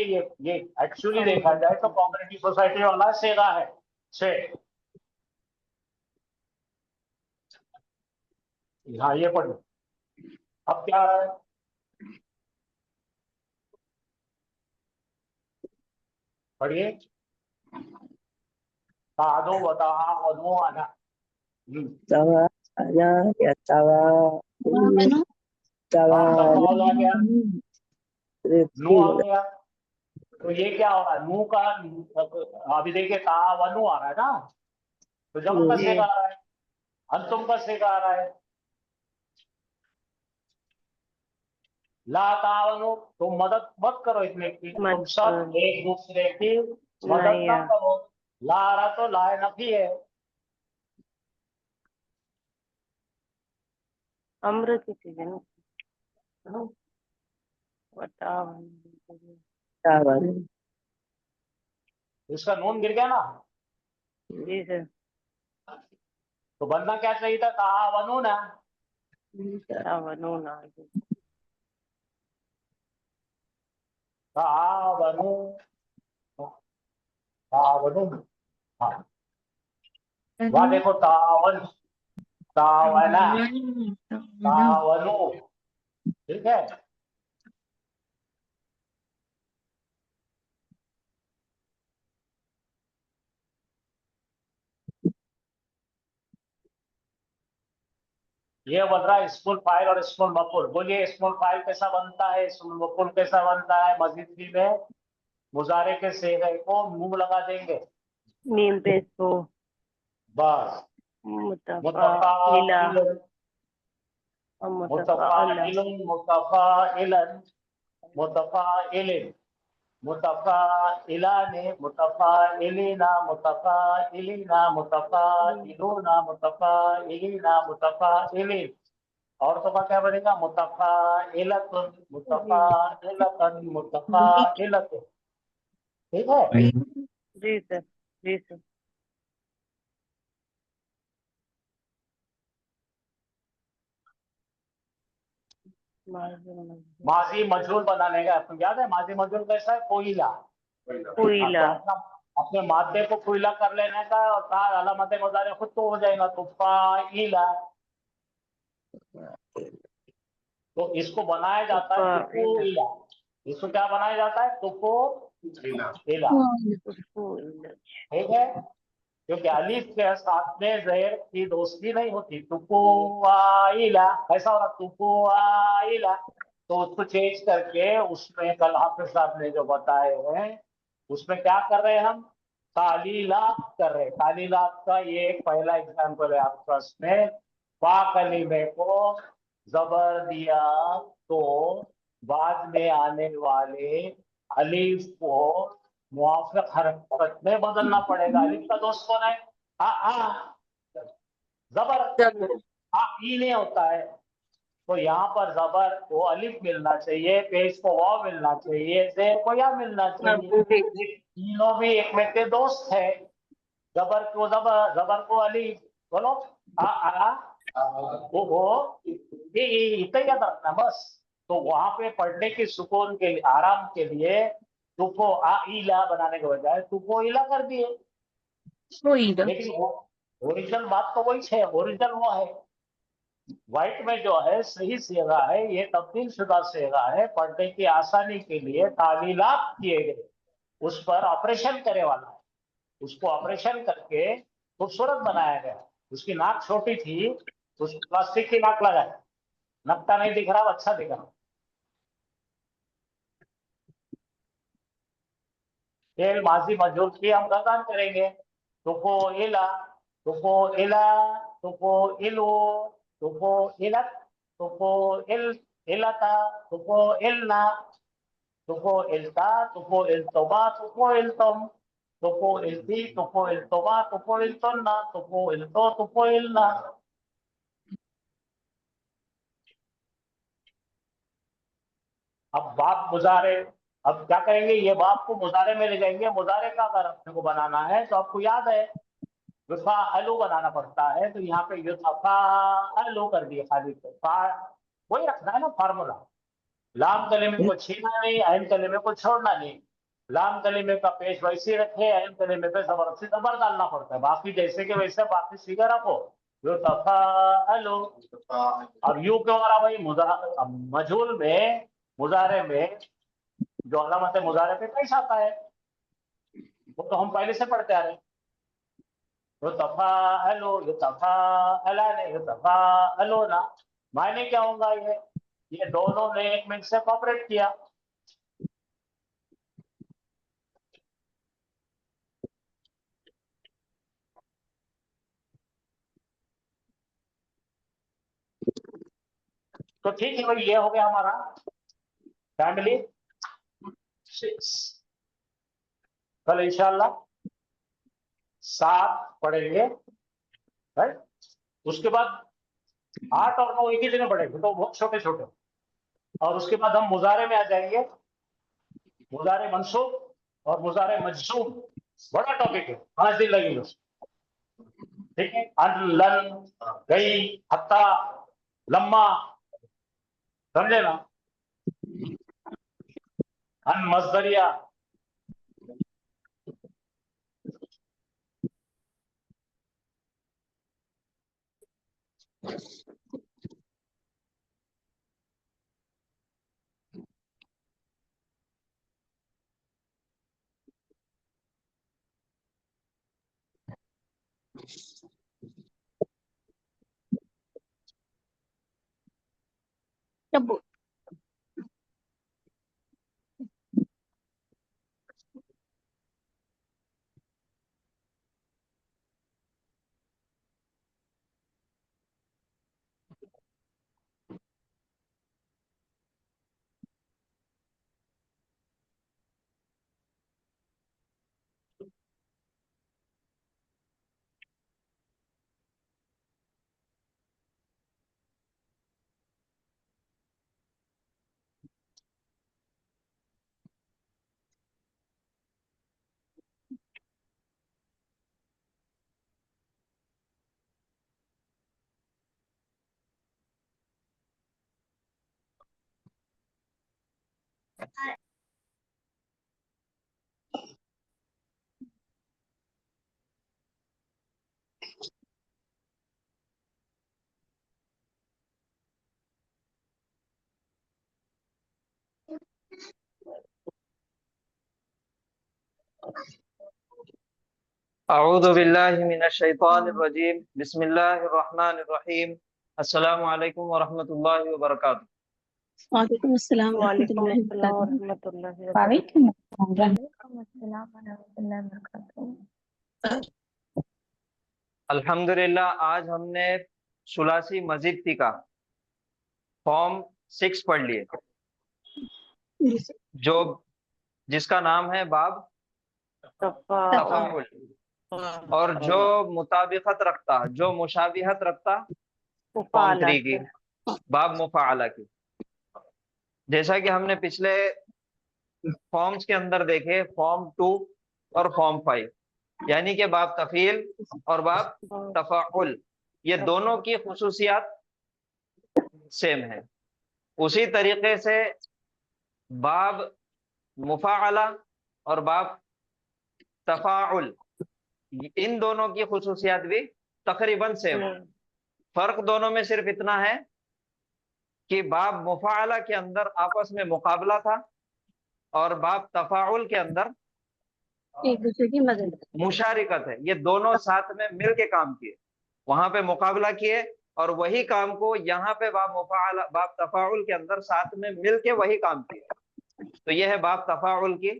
ये एक्चुअली देखा जाए तो कोऑपरेटिव सोसाइटी वाला सेगा है से। हाँ ये पढ़ो। अब क्या आ रहा है? पढ़िए। तादो वता वनो आना। tawa ya ya tawa तावनु tawa कौन आ गया? नू आ rizki गया। तो ये क्या हो रहा है? नू का अभी देखिए तावनु आ रहा है ना, तो जब का जी। सेगा आ रहा है, अंतुम का सेगा आ रहा है। ला तावनु, तुम मदद मत करो इतने की, तुम सब मत एक दूसरे की मदद नहीं ना है। करो। ला आ रहा तो लाए नफी है। अमृत की चीज है ना। बतावन tawa इसका नून गिर गया ना, जी सर। तो बनना क्या चाहिए था? तावनु ना। तावनु ना तावनु, तावनु। हाँ वहां देखो तावन, तावना, तावनु। ठीक है। ये बन रहा है स्मॉल फाइल और स्मॉल मफुल। बोलिए स्मॉल फाइल कैसा बनता है, स्मॉल मफुल कैसा बनता है? मजीद में मुजारे के सेगे को मुंह लगा देंगे नीम पे इसको बस। मुतफाइला मुतफाअला मुतफाइलुन, मुतफाइलन, मुतफाइलिन, मुतफाइलाने, मुतफाइलिना, मुतफाइलिना, मुतफाइलुना, मुतफाइलिना, मुतफाइलिन। और तो क्या बनेगा? मुतफाइलतुन, मुतफाइलतन, मुतफाइलतुन। ठीक है। जी सर। जी सर। माजी मजहूल बनाने का आपको याद है? माजी मजहूल कैसा है? कोयला। कोयला आपको अपने मादे को कोयला कर लेने का और कहा अलामत मुजारे खुद तो हो जाएगा। तो फाइला, तो इसको बनाया जाता है तुफोइला। इसको क्या बनाया जाता है? तुफोइला। ठीक है। क्योंकि अलीफ के साथ में जहर की दोस्ती नहीं होती। तुफोइला ऐसा हो रहा, तुफोइला। तो उसको चेंज करके उसमें कल हाफिज साहब ने जो बताए हैं उसमें क्या कर रहे हैं हम? तालीलात कर रहे हैं। तालीलात का ये एक पहला एग्जाम्पल है आपके पास में। पा कलीमे को जबर दिया तो बाद में आने वाले अलीफ को मुआफिक हरकत में बदलना पड़ेगा। अलीफ का दोस्त कौन है? आ जबर आ ई नहीं होता है। तो यहाँ पर जबर को अलिफ मिलना चाहिए, पेश को वाव मिलना चाहिए, जेर को या मिलना चाहिए। ये तीनों भी एक में के दोस्त है। जबर को जबर, जबर को अलिफ। बोलो आ वो ये इतना याद रखना बस। तो वहां पे पढ़ने की सुकून के लिए, आराम के लिए तुफो आ इला बनाने के बजाय तुफो इला कर दिए। लेकिन ओरिजिनल बात तो वही है, ओरिजिनल वो है। व्हाइट में जो है सही सेगा है, ये तब्दील शुदा सेगा है। पढ़ने की आसानी के लिए तालीलात किए गए, उस पर ऑपरेशन करे वाला है। उसको ऑपरेशन करके खूबसूरत बनाया गया। उसकी नाक छोटी थी, उस प्लास्टिक की नाक लगाई, नकटा नहीं दिख रहा, अच्छा दिख रहा। फेल माजी मजूर की हम गजान करेंगे। तुफो इला, तुफो इला, तुफो इलो, तुफो इलत, tufuil, ilata, tufuilna, tufuilta, tufuiltoma, tufuiltom, tufuilti, tufuiltoma, tufuiltonna, tufuilto, tufuilna। अब बाप मुजारे, अब क्या करेंगे, ये बाप को मुजारे में ले जाएंगे। मुजारे का अगर अपने को बनाना है तो आपको याद है युथा अलू बनाना पड़ता है, तो यहाँ पे युथा अलू कर दिए खाली, तो वही रखना है ना फार्मूला। लाम कलीमे को छीना नहीं, अहम कलीमे को छोड़ना नहीं। लाम कलीमे का पेश वैसे ही रखे, अहम कलीमे पे जबरदस्ती जबर डालना पड़ता है। बाकी जैसे के वैसे बाकी सीधा रखो, युथा अलू। अब यू क्यों आ रहा भाई, मजहूल में, मुजारे में जो अलामत मुजारे पे पेश आता है वो तो हम पहले से पढ़ते आ रहे हैं। युतफ़अलु, युतफ़अलन, युतफ़अलुना, मायने क्या होगा ये दोनों ने एक मिनट से कॉपरेट किया। तो ठीक है भाई, ये हो गया हमारा फैमिली 6। कल इंशाल्लाह 7 पढ़ेंगे, राइट। उसके बाद 8 और 9 एक ही जगह पढ़ेंगे, तो बहुत छोटे छोटे। और उसके बाद हम मुजारे में आ जाएंगे, मुजारे मंसूब और मुजारे मजसूम। बड़ा टॉपिक है, 5 दिन लगेंगे। ठीक है, अन, लन, गई, हत्ता, लम्मा, समझे ना। अन मजदरिया, तब अऊज़ु बिल्लाहि मिनश शैतानिर रजीम, बिस्मिल्लाहिर रहमानिर रहीम। अस्सलामु अलैकुम व रहमतुल्लाहि व बरकातुहू। वालेकुम अस्सलाम वालेकुम रहमतुल्लाहि अस्सलाम वबरकातुहू। वरहमतुल्लाहि वालेकुम अल्हम्दुलिल्लाह, आज हमने सुलासी मजीद का फॉर्म 6 पढ़ लिए, जो जिसका नाम है बाब तफाउल, और जो मुताबिकत रखता, जो मुशाबिहत रखता फॉर्म 3 की, बाब मुफाअला की। जैसा कि हमने पिछले फॉर्म्स के अंदर देखे, फॉर्म 2 और फॉर्म 5, यानी कि बाब तफील और बाब तफाउल, ये दोनों की खुसूसियात सेम है। उसी तरीके से बाब मुफाअला और बाब तफाउल, इन दोनों की खुसूसियात भी तकरीबन सेम है। फर्क दोनों में सिर्फ इतना है कि बाब मुफाअला के अंदर आपस में मुकाबला था और बाब तफाउल के अंदर एक दूसरे की मदद। मुशारिकत है। ये दोनों साथ में मिल के काम किए, वहां पे मुकाबला किए, और वही काम को यहाँ पे बाब मुफाअला, बाब तफाउल के अंदर साथ में मिल के वही काम किए। तो यह है बाब तफाउल की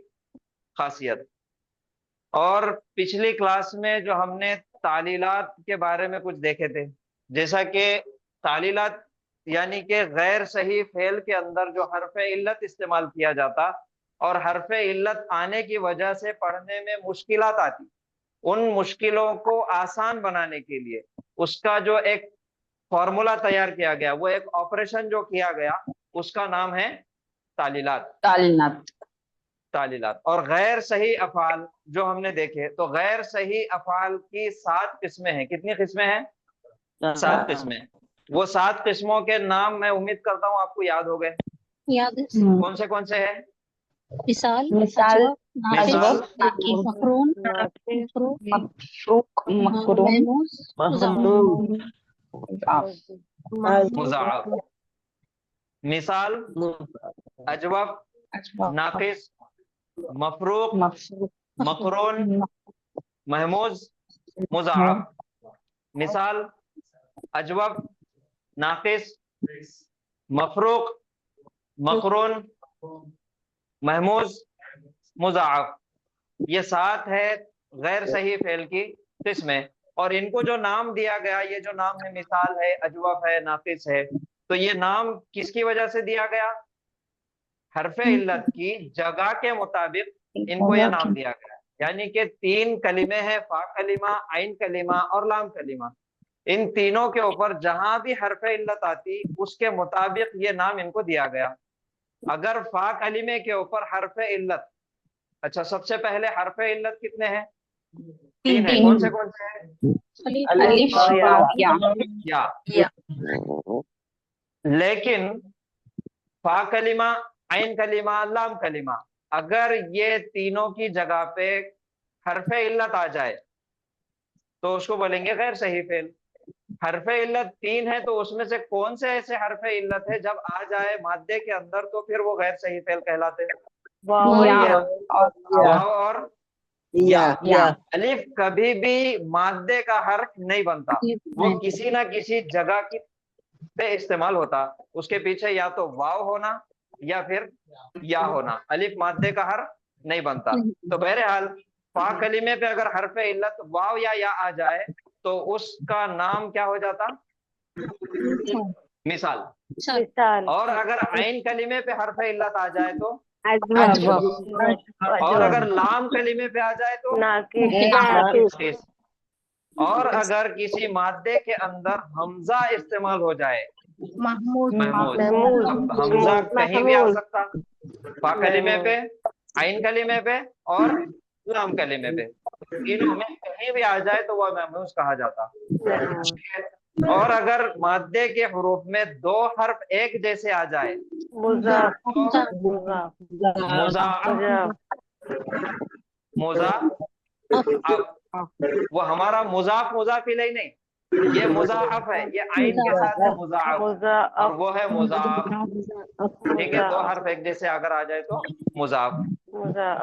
खासियत। और पिछली क्लास में जो हमने तालीलात के बारे में कुछ देखे थे, जैसा कि तालीलात यानी कि गैर सही फेल के अंदर जो हरफ इल्लत इस्तेमाल किया जाता और हरफ इल्लत आने की वजह से पढ़ने में मुश्किलात आती, उन मुश्किलों को आसान बनाने के लिए उसका जो एक फॉर्मूला तैयार किया गया, वो एक ऑपरेशन जो किया गया, उसका नाम है तालीलात। तालीलात। और गैर सही अफाल जो हमने देखे, तो गैर सही अफाल की 7 किस्में हैं। कितनी किस्में हैं? 7 किस्में। वो 7 किस्मों के नाम मैं उम्मीद करता हूँ आपको याद हो गए। याद है। कौन से हैं? मिसाल, मिसाल, नाफिस, मिसाल, नाकी, मकरून, मफरूक, मकरून, महमूज, महमूद, मुज़ाअफ। मिसाल, अजवफ, नाकिस, मफरूक, मकरून, महमूज, मुज़ाअफ। मिसाल, अजवफ, नाकिस, मफरूक, मकरून, महमूज, मुज़ाअफ। ये 7 है गैर सही फेल की किस्में। और इनको जो नाम दिया गया, ये जो नाम है, मिसाल है, अजवफ है, नाकिस है, तो ये नाम किसकी वजह से दिया गया? हरफे इल्लत की जगह के मुताबिक इनको ये नाम दिया गया। यानी कि 3 कलिमे हैं, फा कलिमा, आइन कलिमा और लाम कलिमा। इन तीनों के ऊपर जहां भी हरफे इल्लत आती, उसके मुताबिक ये नाम इनको दिया गया। अगर फा कलिमे के ऊपर हरफे इल्लत, अच्छा सबसे पहले हरफे इल्लत कितने हैं? 3 है। कौन से हैं? अलिफ, या, या। लेकिन फा कलिमा, आइन कलिमा, लाम कलिमा, अगर ये तीनों की जगह पे हरफे इल्लत आ जाए तो उसको बोलेंगे गैर सही फेल। हरफे इल्लत 3 है, तो उसमें से कौन से ऐसे हरफे इल्लत है जब आ जाए मादे के अंदर तो फिर वो गैर सही फेल कहलाते हैं? वाव और या। अलिफ कभी भी मादे का हर्फ नहीं बनता, वो किसी ना किसी जगह की पे इस्तेमाल होता। उसके पीछे या तो वाव होना या फिर या होना। अलिफ मादे का हर्फ नहीं बनता। तो बहरहाल फा कलीमे पे अगर हरफे इल्लत वाव या आ जाए तो उसका नाम क्या हो जाता? मिसाल। और अगर आइन कलीमे पे हरफे इल्लत आ जाए तो अजवफ। और अगर लाम कलीमे पे आ जाए तो नाकिस। और अगर किसी मादे के अंदर हमजा इस्तेमाल हो जाए, महमूज। अब हमजा कहीं भी आ सकता, फा कलीमे पे, आइन कलीमे पे और लाम कलीमे पे, तीनों में कहीं भी आ जाए तो वह महमूज कहा जाता। और अगर मादे के हुरूफ में 2 हर्फ एक जैसे आ जाए, मुज़ाअफ, वो हमारा मुज़ाफ मुज़ाफ इलैहि नहीं, ये मुज़ाअफ है, ये आइन के साथ है मुज़ाअफ, और वो है मुज़ाफ। ठीक है, 2 हर्फ एक जैसे अगर आ जाए तो मुज़ाफ।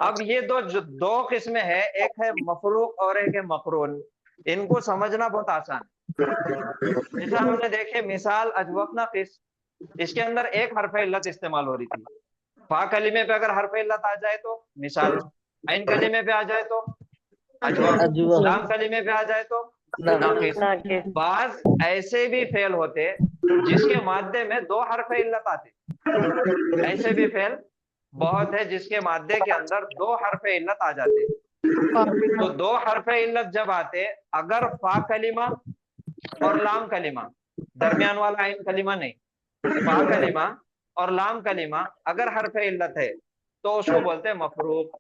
अब ये दो किस्में हैं, एक है मफरूक और एक है मकरून। इनको समझना बहुत आसान है। जैसा हमने देखे मिसाल अजवफ नाकिस, इसके अंदर एक हरफ इल्लत इस्तेमाल हो रही थी। फा कलीमे पे अगर हरफ इल्लत आ जाए तो मिसाल, आइन कलीमे पे आ जाए तो अजवफ, लाम कलीमे पे आ जाए तो नाकिस। बाज ऐसे भी फेल होते जिसके मादे में 2 हरफ इल्लत आते। ऐसे भी फेल बहुत है जिसके मादे के अंदर 2 हरफ इल्लत आ जाते। तो 2 हरफ इल्लत जब आते, अगर फा कलीमा और लाम कलीमा, दरमियान वाला आइन कलीमा नहीं, फा कलीमा और लाम कलीमा अगर हरफ इल्लत है तो उसको बोलते हैं मफरूक।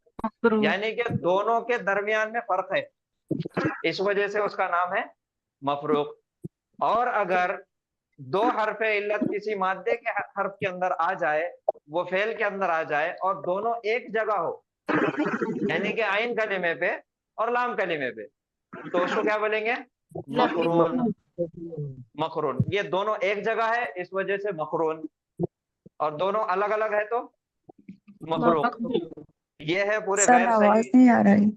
यानी कि दोनों के दरमियान में फर्क है, इस वजह से उसका नाम है मफरूक। और अगर 2 हरफ इल्लत किसी मादे के हर्फ के अंदर आ जाए, वो फेल के अंदर आ जाए और दोनों एक जगह हो, यानी कि आइन कलीमे पे और लाम कलीमे पे, तो उसको क्या बोलेंगे? मकरून। मकरून, ये दोनों एक जगह है इस वजह से मकरून, और दोनों अलग अलग है तो मफरूक। ये है पूरे गैर सही। आवाज नहीं आ रही।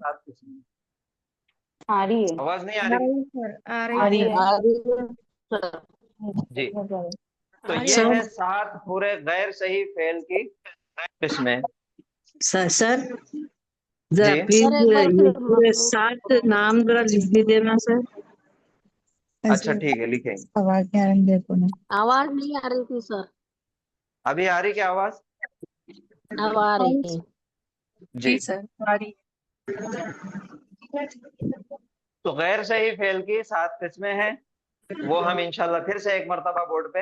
आ रही है। आवाज नहीं आ रही? आ रही है। जी। तो ये है 7 पूरे गैर सही फेल की किस्में। सर जरा जी। प्लीज ये पूरे 7 नाम जरा लिख दीजिए ना सर। अच्छा ठीक है, लिखेंगे। आवाज नहीं आ रही देखो ना। आवाज नहीं आ रही थी सर। अभी आ रही क्या आवाज? अब आ रही है। जी। सर आ रही तो गैर सही फेल की 7 किस्में हैं, वो हम इंशाल्लाह फिर से एक मर्तबा बोर्ड पे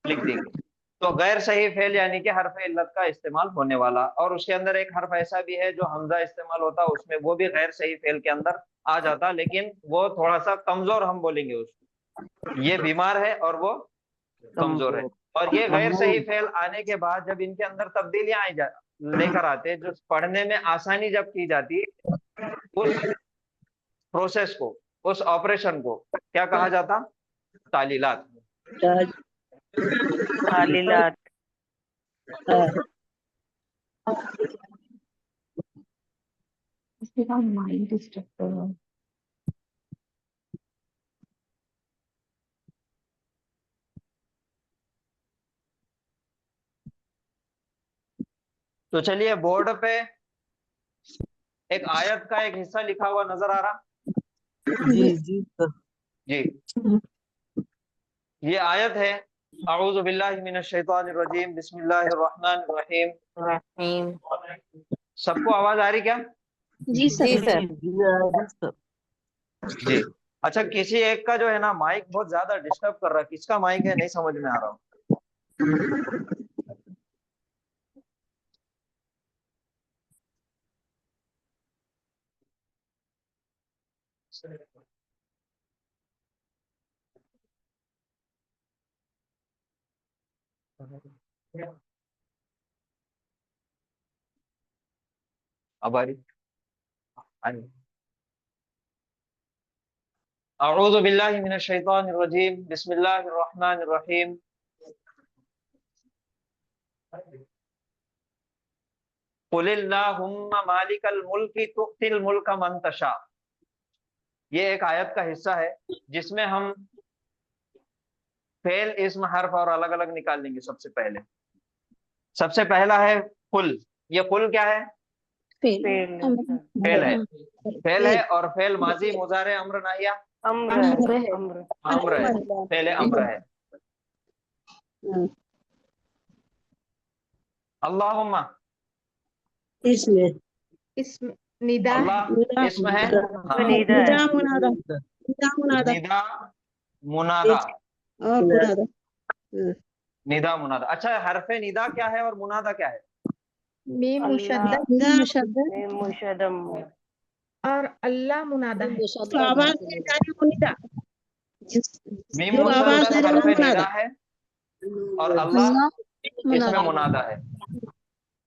लिख देंगे। तो गैर सही फेल यानी कि हर्फ इल्लत का इस्तेमाल होने वाला, और उसके अंदर एक हर्फ ऐसा भी है जो हमजा इस्तेमाल होता, उसमें वो भी गैर सही फेल के अंदर आ जाता, लेकिन वो थोड़ा सा कमजोर हम बोलेंगे उसको। ये बीमार है और वो कमजोर है। और ये गैर सही फेल आने के बाद जब इनके अंदर तब्दीलियां आई जा लेकर आते, जो पढ़ने में आसानी जब की जाती, उस प्रोसेस को, उस ऑपरेशन को क्या कहा जाता? तालीलात। तालीलात। इसके बाद माइंड डिस्टर्ब कर रहा है। तो चलिए, बोर्ड पे एक आयत का एक हिस्सा लिखा हुआ नजर आ रहा? जी जी सर। जी। ये आयत है, अऊज़ु बिल्लाहि मिनश शैतानिर रजीम, बिस्मिल्लाहिर रहमानिर रहीम। रहीम। सबको आवाज आ रही क्या? जी सर। जी सर। जी जी सर। जी। अच्छा, किसी एक का जो है ना माइक बहुत ज्यादा डिस्टर्ब कर रहा है, किसका माइक है नहीं समझ में आ रहा। अब आ रही? अऊज़ु बिल्लाहि मिनश शैतानिर रजीम, बिस्मिल्लाहिर रहमानिर रहीम। कुलिल्लाहुम्मा मालिकल मुल्की तुअतिल मुल्का मन तशा। ये एक आयत का हिस्सा है जिसमें हम फेल, इस्म, हर्फ और अलग अलग निकाल लेंगे। सबसे पहला है कुल। ये कुल क्या है? फेल। फेल है। फेल है, और फेल माजी, मुजारे, अम्र, नाहिया। अम्र है। अम्र। अम्र है, फेल अम्र है। अल्लाहुम्मा, इसमें निदा अल्लाह इसम है। हाँ, निदा है। निदा मुनादा। और मुनादा। निदा मुनादा। अच्छा, हरफे निदा क्या है और मुनादा क्या है? मीम अल्लाह मुशद्दद में मुशदम। और अल्लाह मुनादा है। तो आवाज नहीं जा रही मुनीदा। मीम जो आवाज मुशद्दद दे रहे हरफे हो निदा है, और अल्लाह इसमें मुनादा। मुनादा है।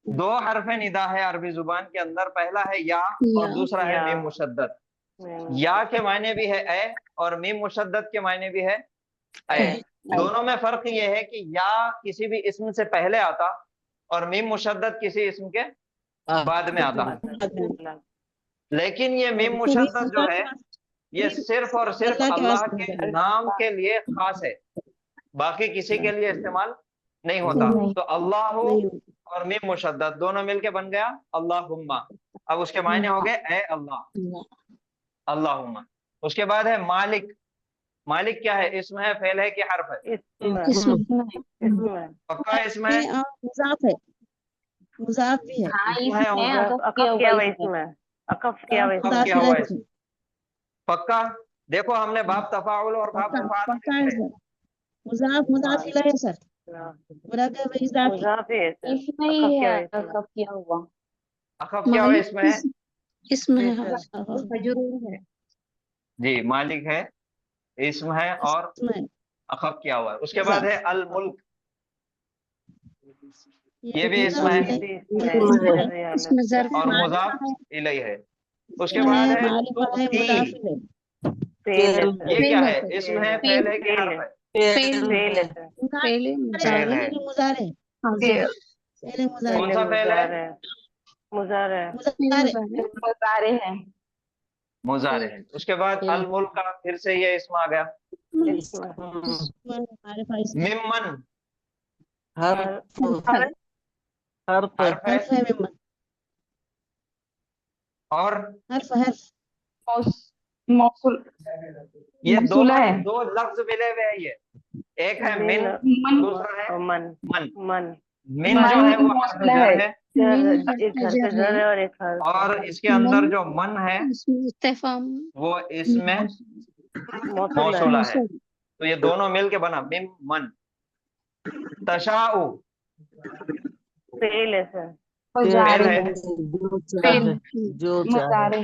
दो हरफे निदा है अरबी जुबान के अंदर, पहला है या और दूसरा है या। मीम मुशद्दद। या के मायने भी है ए, और मीम मुशद्दद के मायने भी है ए। दोनों में फर्क ये है कि या किसी भी इसम से पहले आता, और मीम मुशद्दद किसी इसम के बाद में आता है। लेकिन ये मीम मुशद्दद जो है, ये सिर्फ और सिर्फ अल्लाह के नाम के लिए खास है, बाकी किसी के लिए इस्तेमाल नहीं होता। तो अल्लाह और मीम मुशद्दद दोनों मिलके बन गया अल्लाहुम्मा। अब उसके मायने हो गए ए अल्लाह, अल्लाहुम्मा। उसके बाद है मालिक। मालिक क्या है? इसम है, फेल है कि हर्फ है? इसमें पक्का इसम है? मुजाफ है। मुजाफ भी है। हाँ इसम है, इसमें होगा। अकफ किया हुआ इसमें। अकफ किया हुआ कब इसमें। क्या हुआ इसमें? पक्का। देखो, हमने बाप तफाउल और बाप मुफाअल पक्का है सर। मुजाफ मुजाफ इलैहि है सर। मुराकब इजाफी। मुजाफी है सर। इसमें ही है अकफ कब किया हुआ। अखफ क्या हुआ इसमें है? इसमें है। जरूर है। जी, मालिक है, इसम है, और इसमें अखफ किया हुआ है। उसके बाद है अल मुल्क। ये भी इसम मुजाफ है, है। इसमें जर्फ और मुजाफ इलैहि है। उसके बाद है मारिफा है, तुअती। मुजाफ इलैहि। फेल है सर। ये क्या फेल है है? सर। इसम है, फेल है कि फेल हर्फ है। है? फेल है सर। पहले फेल है। मुजारे। हाँ पहले मुजारे। कौन सा फेल है? मुजारे। मुजारे। मुजारे है। मुजारे है। उसके बाद अल मुल्क का फिर से ये इसम आ गया। मारिफा इसमें मिम्मन हर्फ हर्फ है, हर्फ है। और हर्फ हर्फ मौसूल ये मौसूला है। दो लफ्ज मिले हुए हैं। ये एक है मिन, मन दूसरा है मन मन। मन मिन जो है वो हर्फ मौसूला जर है। है, एक घर पे घर है और एक घर और इसके अंदर जो मन है इस्तेफाम वो इसमें मौसूल है। मौसूला है। तो ये दोनों मिलके बना मिम मन। तशाउ फेल है सर। फेल है, जो चाहे जो चाहे मुजारे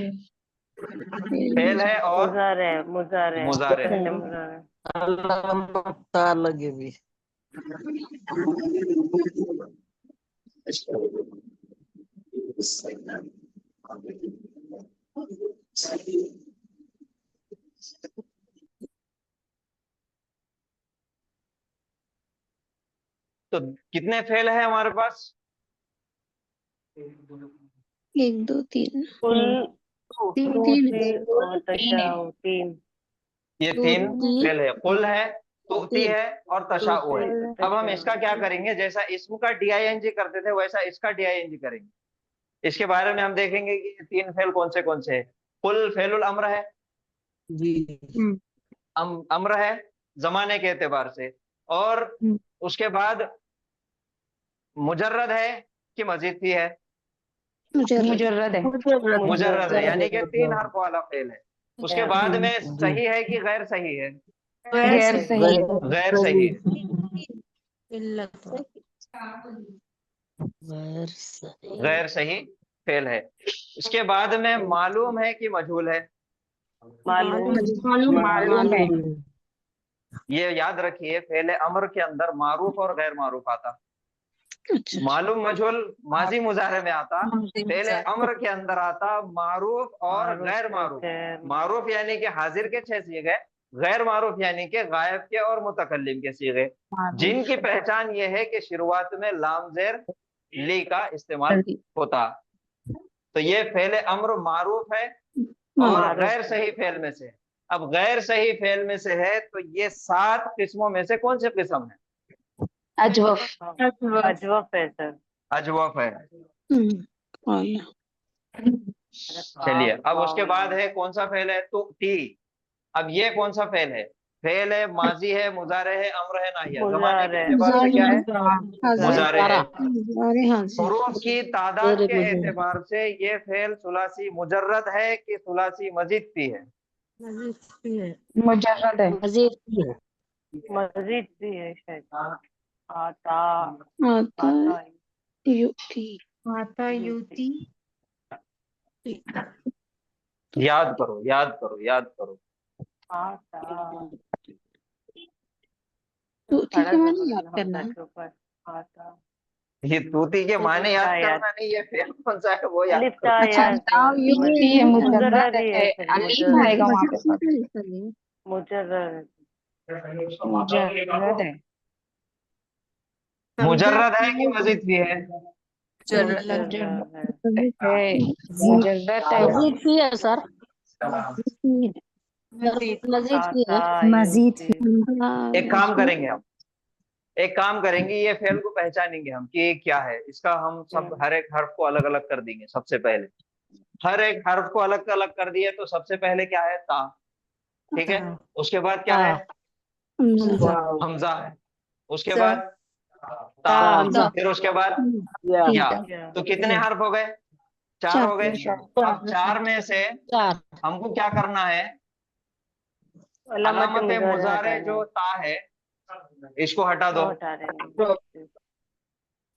फेल है और मुजार है मुजार है मुजारे है। पहले मुजार है। अलामत ता लगे भी। तो कितने फेल है हमारे पास? 1 2 3 कुल तीन तूती और तशाउ तीन। ये तीन तूती फेल है। कुल है, तूती है और तशाउ है। तूती, अब हम इसका क्या करेंगे? जैसा इसम का DING करते थे वैसा इसका DING करेंगे। इसके बारे में हम देखेंगे कि ये तीन फेल कौन से हैं। कुल फेलुल अम्र है, जी अम्र है जमाने के एतबार से, और उसके बाद मुजर्रद है कि मजीद भी है? मुजर्रद है। मुजर्रद है, यानी कि 3 हर्फ वाला फेल है। उसके बाद में जी। सही है कि गैर सही है? गैर सही गैर सही है। गैर सही फेल है। इसके बाद में मालूम है कि मजहूल है? मालूम है। ये याद रखिए, फेल अमर के अंदर मारूफ और गैर मारूफ आता। अच्छा मालूम मजहूल माजी मुजारे में आता, फेल अमर के अंदर आता मारूफ और गैर मारूफ। मारूफ यानी कि हाजिर के 6 सीगे, गैर मारूफ यानी कि गायब के और मुतकल्लिम के सीगे, जिनकी पहचान ये है कि शुरुआत में लाम जेर ली का इस्तेमाल होता। तो ये फेल अम्र मारूफ है और गैर सही फेल में से। अब गैर सही फेल में से है तो ये 7 किस्मों में से कौन सी किस्म है? अजवफ अजवफ है सर। अजवफ है। और चलिए, अब उसके बाद है कौन सा फेल है? तो टी। अब ये कौन सा फेल है? फेल है, माजी है, मुजारे है, अम्र है, नाहिया। जमाने के एतबार से क्या है? मुजारे है। हुरूफ की तादाद के एतबार से ये फेल सुलासी मुजर्रद है कि सुलासी मजीद भी है? मुजर्रद है। मजीद भी है शायद। आता आता आता युति आता युति याद करो, याद करो, याद करो। आता युति के माने याद करना है। आता ये तूती के माने याद करना नहीं, ये फेल कौन सा है वो याद अलिफ करो। ता अच्छा या ताव युति है मुजर्रद भी है। सर, अलीफ आएगा वहाँ पे। मुजर्रद मुजर्रद है। मुजर्रद है कि मजीद भी है? मुजर्रद है। मुजर्रद है। मजीद है सर, मजीद एक काम करेंगे हम, एक काम करेंगे, ये फेल को पहचानेंगे हम कि ये क्या है। इसका हम सब हर एक हर्फ को अलग अलग कर देंगे। सबसे पहले हर एक हर्फ को अलग अलग कर दिए तो सबसे पहले क्या है? ता। ठीक है, उसके बाद क्या है? हमजा है। उसके बाद ता, फिर उसके बाद या। तो कितने हर्फ हो गए? 4 हो गए। अब 4 में से हमको क्या करना है? अलामत मुजारे जो ता है इसको हटा दो।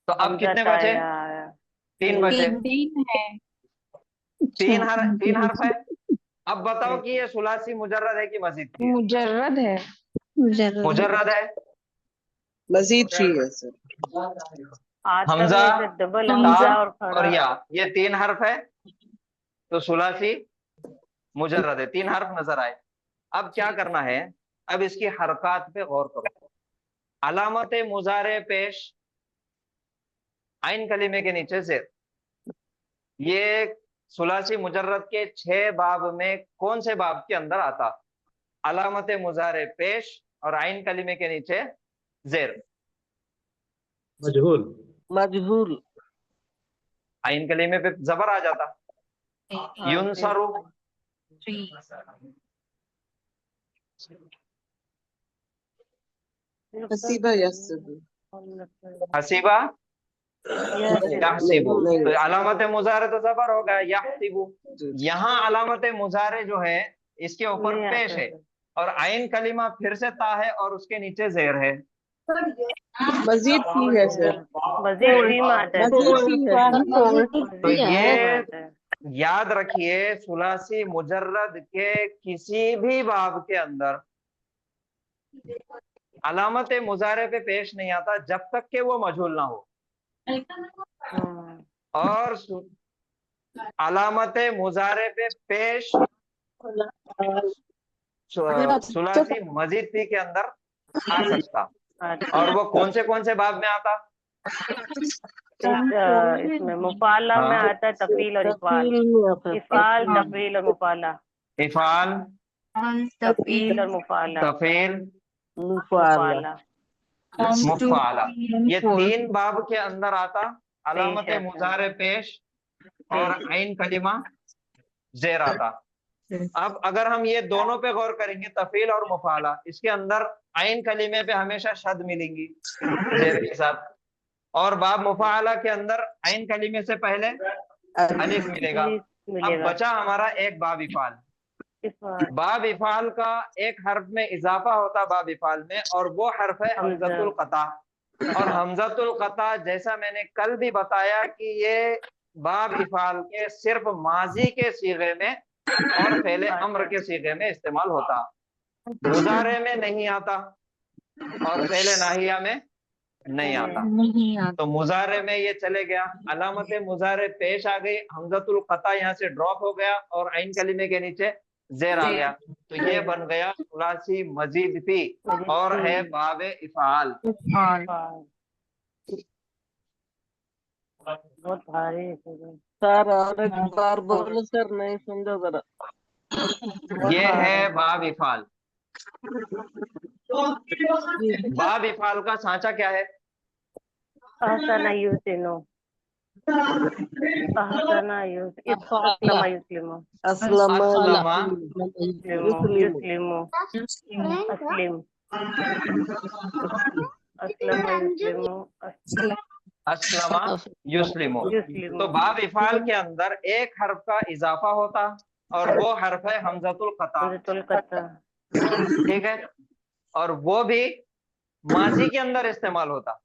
तो अब कितने बचे? 3 बचे। 3 हर्फ है। अब बताओ कि ये सुलासी मुजर्रद है कि मजीद थी? मुजर्रद है। मुजर्रद है। मजीद थी है सर। हमजा, डबल ता हमजा और या, ये 3 हर्फ है तो सुलासी मुजर्रद है। 3 हर्फ नजर आए। अब क्या करना है? अब इसकी हरकत पे गौर करो। अलामत मुजारे पेश आइन कलीमे के नीचे से, ये सुलासी मुजर्रद के 6 बाब में कौन से बाब के अंदर आता? अलामत मुजारे पेश और आइन कलीमे के नीचे जेर। मजहूल। मजहूल। आइन कलीमे पे जबर आ जाता। युनसरू, हसीबा यहसिबु। हसीबा यहसिबु, नहीं, तो अलामत मुजारे तो जबर होगा यहसिबु। यहाँ अलामत मुजारे जो है इसके ऊपर नहीं पेश आता है, सर। और आइन कलीमा फिर से ता है और उसके नीचे जेर है। मजीद फी है सर, मजीद फी में आता है मजीद सर। फी है सर। तो मजीद फी ये में आता है। याद रखिए, सुलासी मुजर्रद के किसी भी बाब के अंदर अलामत मुजारे पे पेश नहीं आता जब तक कि वो मजहूल ना हो। और अलामत मुजारे पे पेश सुलासी मजीद फी के अंदर आ सकता, और वो कौन से बाब में आता? इसमें मुफाला में हाँ। आता है तफील और इफाल। तफसील में आता है, इफाल, तफसील। तफील और मुफाला। इफाल, तफील और मुफाला। तफील, मुफाला। मुफाला, ये तीन बाब के अंदर आता अलामत पेश आता है। मुजारे पेश और आइन कलिमा जेर आता। अब अगर हम ये दोनों पे गौर करेंगे, तफील और मुफाला, इसके अंदर आइन कलीमे पे हमेशा शद मिलेंगी जेर के साथ, और बाब मुफाला के अंदर आइन कलीमे से पहले अलिफ मिलेगा। अलिफ अब मिलेगा। बचा हमारा एक बाब इफाल। इफाल, बाब इफाल का एक हर्फ में इजाफा होता बाब इफाल में, और वो हर्फ है हमजतुल कता। और हमजतुल कता जैसा मैंने कल भी बताया कि ये बाब इफाल के सिर्फ माजी के सीगे में और पहले अम्र के सीगे में इस्तेमाल होता, मुजारे में नहीं आता और पहले नाहिया में नहीं आता। तो मुजारे में ये चले गया, अलामत मुजारे पेश आ गई, हमजतुल कता यहाँ से ड्रॉप हो गया और आइन कलीमे के नीचे जेर आ गया, तो ये बन गया सुलासी मजीद फी और है बाब इफाल। बहुत भारी है सर। सर और एक बार बोलो सर, नहीं समझा जरा। ये है बाब इफाल। बाब इफाल का सांचा क्या है? अहसना युसिनो, अहसना अस्लमा युस्लिमु, अस्लमा अस्लमा युस्लिमु, अस्लिम, अस्लमा युस्लिमु, अस्लमा युस्लिमु। युस्लिमु। तो बाब इफाल के अंदर एक हर्फ का इजाफा होता और वो हर्फ है हमजतुल कता, हमजतुल कता। ठीक है, और वो भी माजी के अंदर इस्तेमाल होता,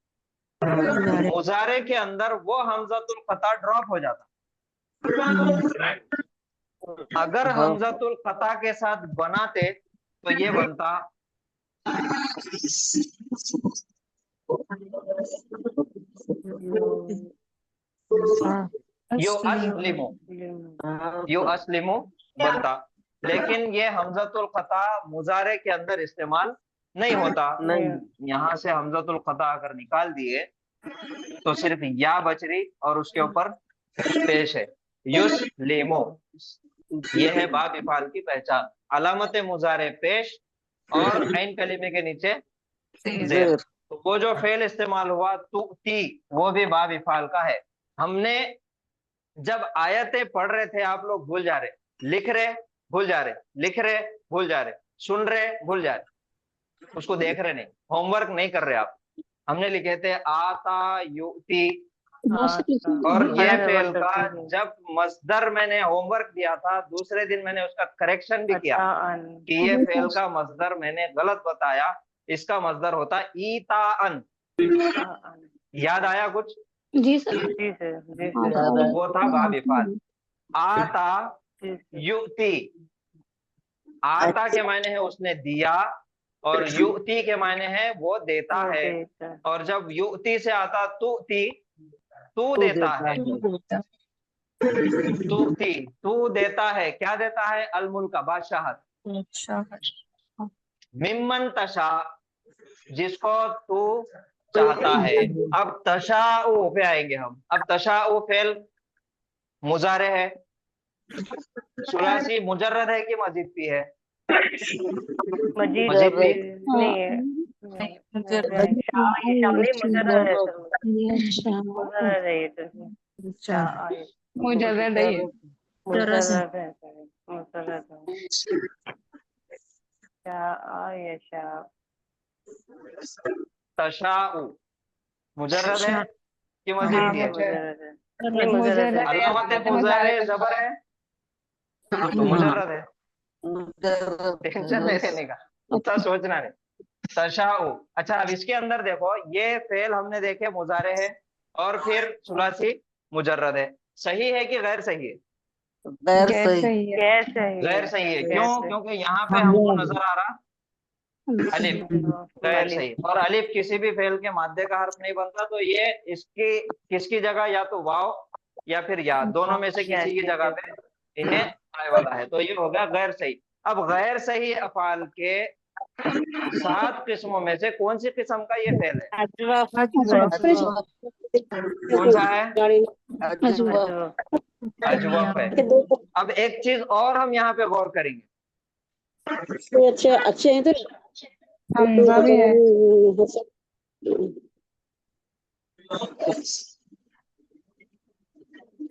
मुजारे के अंदर वो हमजतुल कता ड्रॉप हो जाता। अगर हमजतुल कता के साथ बनाते तो ये बनता यू अस्लिमु, यू अस्लिमु बनता, लेकिन ये हमजतुल कता मुजारे के अंदर इस्तेमाल नहीं होता। यहाँ से हमजतुल कता अगर निकाल दिए तो सिर्फ या बच रही और उसके ऊपर पेश है युस्लिमु। ये है बाब इफाल की पहचान, अलामत मुजारे पेश और आइन कलीमे के नीचे जेर। तो वो जो फेल इस्तेमाल हुआ तुती, वो भी बाब इफाल का है। हमने जब आयतें पढ़ रहे थे, आप लोग भूल जा रहे, लिख रहे भूल जा रहे, लिख रहे भूल जा रहे, सुन रहे भूल जा रहे, उसको देख रहे नहीं, होमवर्क नहीं कर रहे आप। हमने लिखे थे आता युती, और ये फेल का जब मस्दर मैंने होमवर्क दिया था, दूसरे दिन मैंने उसका करेक्शन भी किया कि ये फेल का मस्दर मैंने गलत बताया, इसका मस्दर होता ईताअन। याद आया कुछ? जी सर। जी सर। वो था बाब इफाल। आता युती, आता के मायने है उसने दिया, और युती के मायने है वो देता है। और जब युती से आता तुती, तू देता है, तुती तू देता है, क्या देता है? अल मुल्क, बादशाहत। मिम्मन तशा, जिसको तू चाहता है। अब तशाउ पे आएंगे हम। अब तशाउ फेल मुजारे है, सुलासी मुजर्रद है कि मजीद भी है? मजीद भी नहीं है। मुजर्रद है। तशाउ मुजर्रद है कि मजीद की है? अलामत मुजारे जबर है तो मुजर्रद है, टेंशन नहीं लेने का, उतना सोचना नहीं। तशाउ, अच्छा अब इसके अंदर देखो, ये फेल हमने देखे मुजारे है और फिर सुलासी मुजर्रद है, सही है कि गैर सही है? गैर सही। गैर सही है, क्यों? क्योंकि यहाँ पे हमको नजर आ रहा अलिफ, गैर सही। और अलिफ किसी भी फेल के मादे का हर्फ नहीं बनता, तो ये इसकी किसकी जगह, या तो वाव या फिर या, दोनों में से किसी की जगह पे इन्हें आने वाला है, तो ये हो गया गैर सही। अब गैर सही अफाल के 7 किस्मों में से कौन सी किस्म का ये फेल है? कौन सा है? अजवफ है। अब एक चीज और हम यहाँ पे गौर करेंगे, अच्छे अच्छे हैं तो हमजा भी है।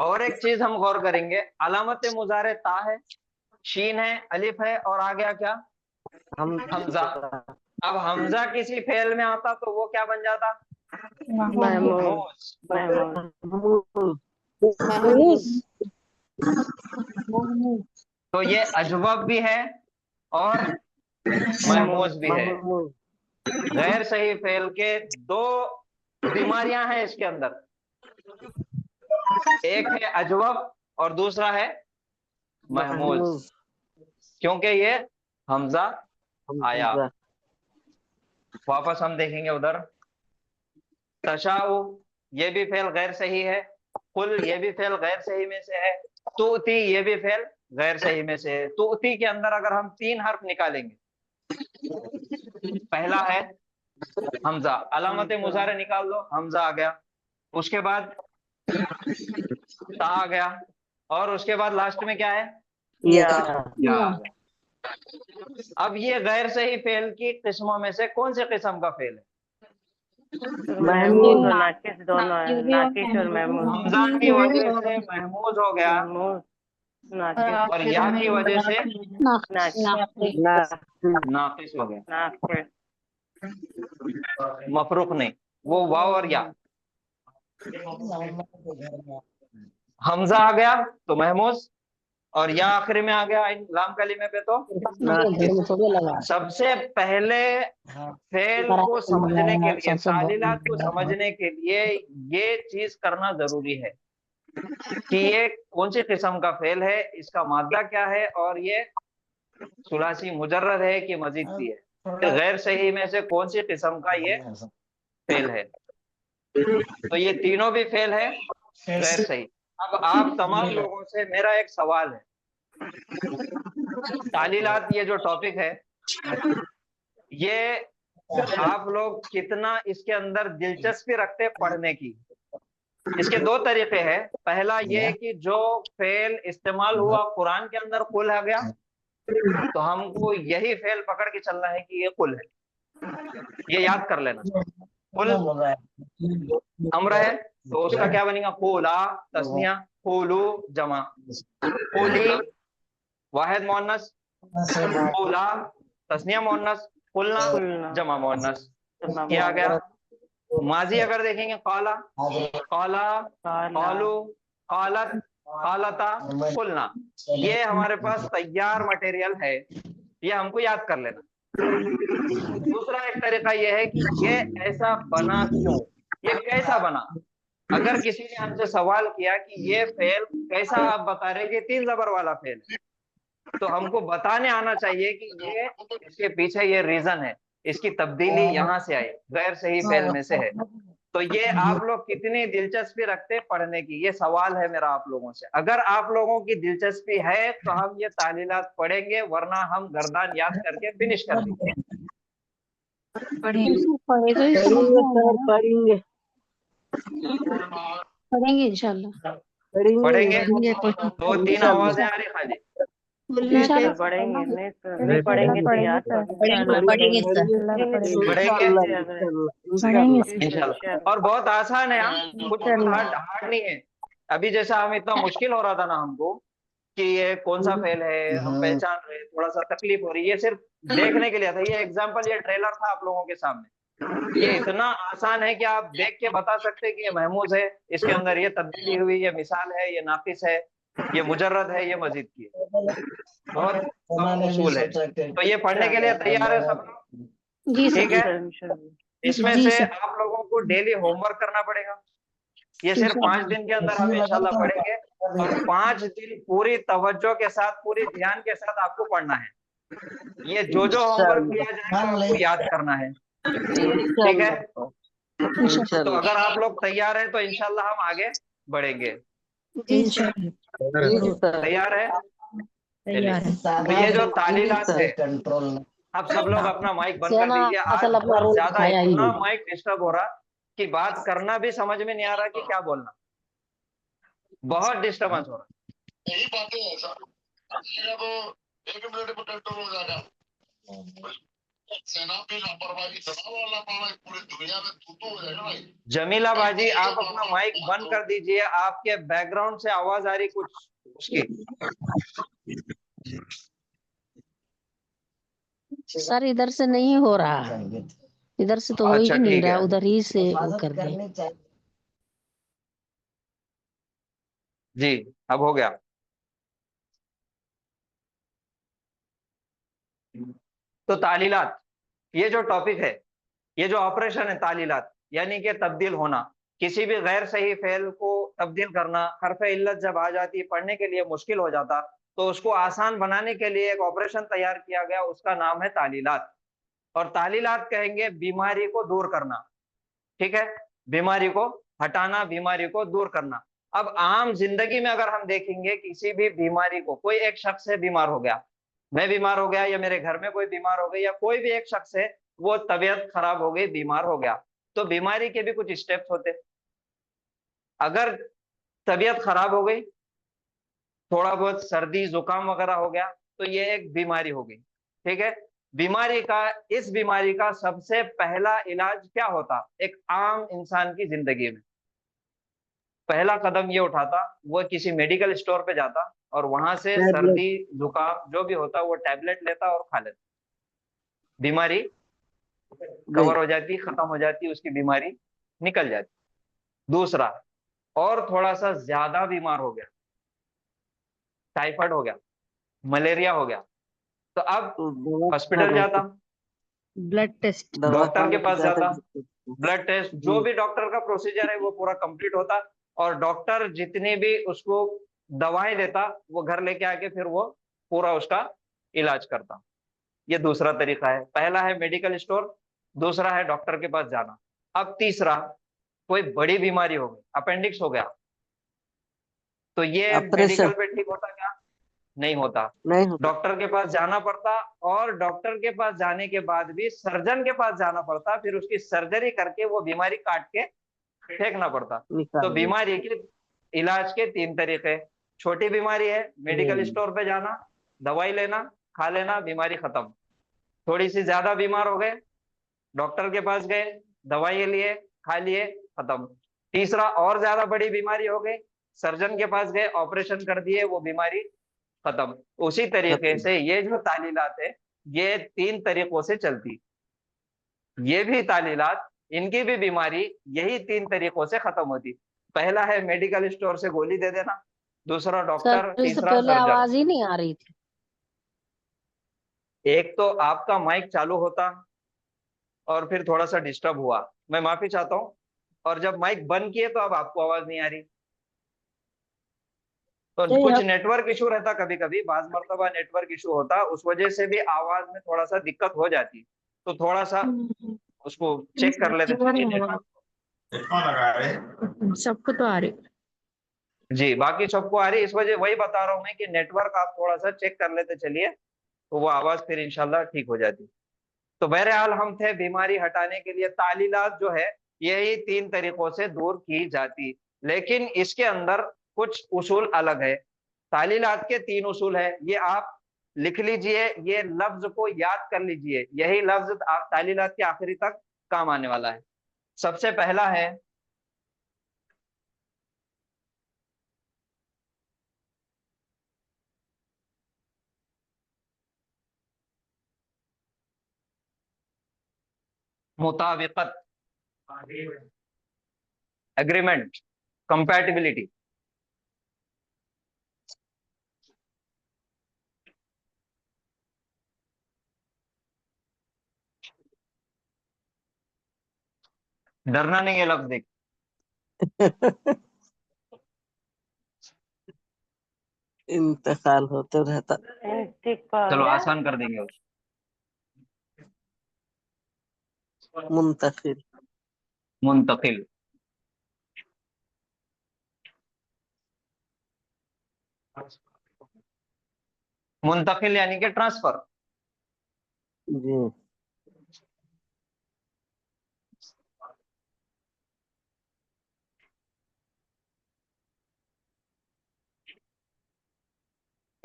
और एक चीज हम गौर करेंगे, अलामत मुजारे ता है, शीन है, अलिफ है और आ गया क्या? हमजा। अब हमजा किसी फेल में आता तो वो क्या बन जाता? महमूज। तो ये अजवब भी है और महमूज भी है। गैर सही फेल के 2 बीमारियां हैं इसके अंदर, एक है अजवब और दूसरा है महमूज, क्योंकि ये हमजा आया। वापस हम देखेंगे उधर, तशाउ ये भी फेल गैर सही है, कुल ये भी फेल गैर सही में से है, तुती ये भी फेल गैर सही में से है। तुती के अंदर अगर हम 3 हर्फ निकालेंगे, पहला है हमजा, अलामत मुजारे निकाल दो, हमजा आ गया, उसके बाद ता आ गया और उसके बाद लास्ट में क्या है? या आ गया। अब ये गैर सही फेल की किस्मों में से कौन से किस्म का फेल है? महमूद और नाकिस दोनों है, नाकिस और महमूद। हमजा की वजह से महमूद हो गया और या की वजह से नाकिस हो गया, मफरूक नहीं, वो वाव और या। हमजा आ गया तो महमूज और या आखिरी में आ गया लाम कलीमे पे तो सबसे पहले फेल को समझने के लिए, तालीलात को समझने के लिए ये चीज करना जरूरी है कि ये कौन सी किस्म का फेल है, इसका मादा क्या है और ये सुलासी मुजर्रद है कि मजीद की है, गैर सही में से कौन सी किस्म का ये फेल है। तो ये तीनों भी फेल है गैर सही। अब आप तमाम लोगों से मेरा एक सवाल है, तालीलात ये जो टॉपिक है ये आप लोग कितना इसके अंदर दिलचस्पी रखते हैं पढ़ने की? इसके 2 तरीके हैं। पहला ये कि जो फेल इस्तेमाल हुआ कुरान के अंदर कुल आ गया तो हमको यही फेल पकड़ के चलना है कि ये कुल है, ये याद कर लेना। कुल अम्र है तो उसका क्या बनेगा? कुला तस्निया, कुलू जमा, कुली वाहिद मुअन्नस, कुला तस्निया मुअन्नस, कुलना जमा मुअन्नस, ये आ गया। माजी अगर देखेंगे काला, काला, कालू, कालत, कालता, कुलना, ये हमारे पास तैयार मटेरियल है, ये हमको याद कर लेना। दूसरा एक तरीका ये है कि ये ऐसा बना क्यों, ये कैसा बना। अगर किसी ने हमसे सवाल किया कि ये फेल कैसा, आप बता रहे कि 3 जबर वाला फेल है, तो हमको बताने आना चाहिए कि ये इसके पीछे ये रीजन है, इसकी तब्दीली यहाँ से आई, गैर सही फेल में से है। तो ये आप लोग कितनी दिलचस्पी रखते पढ़ने की, ये सवाल है मेरा आप लोगों से। अगर आप लोगों की दिलचस्पी है तो हम ये तालीलात पढ़ेंगे, वरना हम गर्दान याद करके फिनिश कर देंगे। पढ़ेंगे इंशाल्लाह। पढ़ेंगे 2-3 आवाजें आ रही खाली। पढ़ेंगे नहीं पढ़ेंगे तो याद पढ़ेंगे इंशाल्लाह। और बहुत आसान है, कुछ हार्ड नहीं है। अभी जैसा हम इतना मुश्किल हो रहा था ना हमको, कि ये कौन सा फेल है, हम पहचान रहे हैं, थोड़ा सा तकलीफ हो रही है, ये सिर्फ देखने के लिए था। ये एग्जाम्पल, ये ट्रेलर था आप लोगों के सामने। ये इतना आसान है कि आप देख के बता सकते हैं कि ये महमूज है, इसके अंदर ये तब्दीली हुई, ये मिसाल है, ये नाकिस है, ये मुजर्रद है, ये मजीद की है। बहुत कम उसूल है। तो ये पढ़ने के लिए तैयार है सब लोग? जी सर। ठीक है। इसमें जी से सर। आप लोगों को डेली होमवर्क करना पड़ेगा। ये सिर्फ 5 दिन के अंदर हम इंशाल्लाह पढ़ेंगे, और 5 दिन पूरी तवज्जो के साथ, पूरी ध्यान के साथ आपको पढ़ना है। ये जो होमवर्क किया जाएगा आपको याद करना है। ठीक है। तो अगर आप लोग तैयार हैं तो इंशाल्लाह हम आगे बढ़ेंगे। जी सर। तैयार है? तैयार है। तो ये जो तालीलात है, आप सब लोग अपना माइक बंद कर दीजिए। आज असल अपना बहुत रोल ज्यादा दिखाया ही इतना नहीं। माइक डिस्टर्ब हो रहा कि बात करना भी समझ में नहीं आ रहा कि क्या बोलना। बहुत डिस्टर्बेंस हो रहा। यही बातें हैं सर। जब 1 मिनट में कंट्रोल हो जाएगा। सेना पे लापरवाही सेना वाला पाना पूरी दुनिया में तू हो जाएगा भाई। जमीला बाजी, आप अपना माइक बंद कर दीजिए। आपके बैकग्राउंड से आवाज आ रही कुछ उसकी। सर इधर से नहीं हो रहा, इधर से तो हो अच्छा, ही नहीं ठीक रहा, है। उधर ही से वो कर दे। जी, अब हो गया। तो तालीलात, ये जो टॉपिक है, ये जो ऑपरेशन है तालीलात, यानी कि तब्दील होना, किसी भी गैर सही फेल को तब्दील करना। हरफ इल्लत जब आ जाती है, पढ़ने के लिए मुश्किल हो जाता, तो उसको आसान बनाने के लिए एक ऑपरेशन तैयार किया गया, उसका नाम है तालीलात। और तालीलात कहेंगे बीमारी को दूर करना। ठीक है, बीमारी को हटाना, बीमारी को दूर करना। अब आम जिंदगी में अगर हम देखेंगे, किसी भी बीमारी को, कोई एक शख्स है बीमार हो गया, मैं बीमार हो गया, या मेरे घर में कोई बीमार हो गई, या कोई भी एक शख्स है वो तबीयत खराब हो गई, बीमार हो गया, तो बीमारी के भी कुछ स्टेप्स होते। अगर तबीयत खराब हो गई, थोड़ा बहुत सर्दी जुकाम वगैरह हो गया, तो ये एक बीमारी हो गई। ठीक है। बीमारी का, इस बीमारी का सबसे पहला इलाज क्या होता एक आम इंसान की जिंदगी में? पहला कदम ये उठाता, वो किसी मेडिकल स्टोर पे जाता, और वहां से सर्दी जुकाम जो भी होता वो टैबलेट लेता और खा लेता। बीमारी कवर हो जाती, खत्म हो जाती, उसकी बीमारी निकल जाती। दूसरा, और थोड़ा सा ज्यादा बीमार हो गया, टाइफाइड हो गया, मलेरिया हो गया, तो अब हॉस्पिटल जाता, ब्लड टेस्ट। डॉक्टर के पास जाता, ब्लड टेस्ट, जो भी डॉक्टर का प्रोसीजर है वो पूरा कंप्लीट होता, और डॉक्टर जितनी भी उसको दवाएं देता वो घर लेके आके फिर वो पूरा उसका इलाज करता। ये दूसरा तरीका है। पहला है मेडिकल स्टोर, दूसरा है डॉक्टर के पास जाना। अब तीसरा, कोई बड़ी बीमारी हो गई, अपेंडिक्स हो गया, तो ये मेडिकल पे ठीक होता क्या? नहीं होता, नहीं होता। डॉक्टर के पास जाना पड़ता, और डॉक्टर के पास जाने के बाद भी सर्जन के पास जाना पड़ता, फिर उसकी सर्जरी करके वो बीमारी काट के फेंकना पड़ता। तो बीमारी के इलाज के 3 तरीके। छोटी बीमारी है, मेडिकल स्टोर पे जाना, दवाई लेना, खा लेना, बीमारी खत्म। थोड़ी सी ज्यादा बीमार हो गए, डॉक्टर के पास गए, दवाई लिए, खा लिए, खत्म। तीसरा, और ज्यादा बड़ी बीमारी हो गई, सर्जन के पास गए, ऑपरेशन कर दिए, वो बीमारी खत्म। उसी तरीके से ये जो तालीलात है, ये 3 तरीकों से चलती। ये भी तालीलात, इनकी भी बीमारी यही 3 तरीकों से खत्म होती। पहला है मेडिकल स्टोर से गोली दे देना, दूसरा डॉक्टर, सर इससे तीसरा पहले सर्जन। आवाज ही नहीं आ रही थी। एक तो आपका माइक चालू होता और फिर थोड़ा सा डिस्टर्ब हुआ, मैं माफी चाहता हूँ। और जब माइक बंद किए तो अब आपको आवाज नहीं आ रही। तो कुछ नेटवर्क इशू रहता, कभी कभी बाज मर्तबा नेटवर्क इशू होता, उस वजह से भी आवाज में थोड़ा सा दिक्कत हो जाती। तो थोड़ा सा उसको चेक कर लेते नेटवर्क। सबको तो आ रही। जी, बाकी सबको आ रही, इस वजह वही बता रहा हूँ मैं कि नेटवर्क आप थोड़ा सा चेक कर लेते चलिए, तो वो आवाज फिर इंशाल्लाह ठीक हो जाती। तो बहरहाल हम थे बीमारी हटाने के लिए तालीलात जो है यही 3 तरीकों से दूर की जाती, लेकिन इसके अंदर कुछ उसूल अलग है। तालीलात के 3 उसूल है, ये आप लिख लीजिए, ये लफ्ज को याद कर लीजिए, यही लफ्ज तालीलात के आखिरी तक काम आने वाला है। सबसे पहला है मुताबिकत, एग्रीमेंट, कंपैटिबिलिटी। डरना नहीं है लफ्ज देख। इंतकाल होते रहता। चलो आसान कर देंगे उसको। मुंतकिल। मुंतकिल, मुंतकिल यानी कि ट्रांसफर। जी।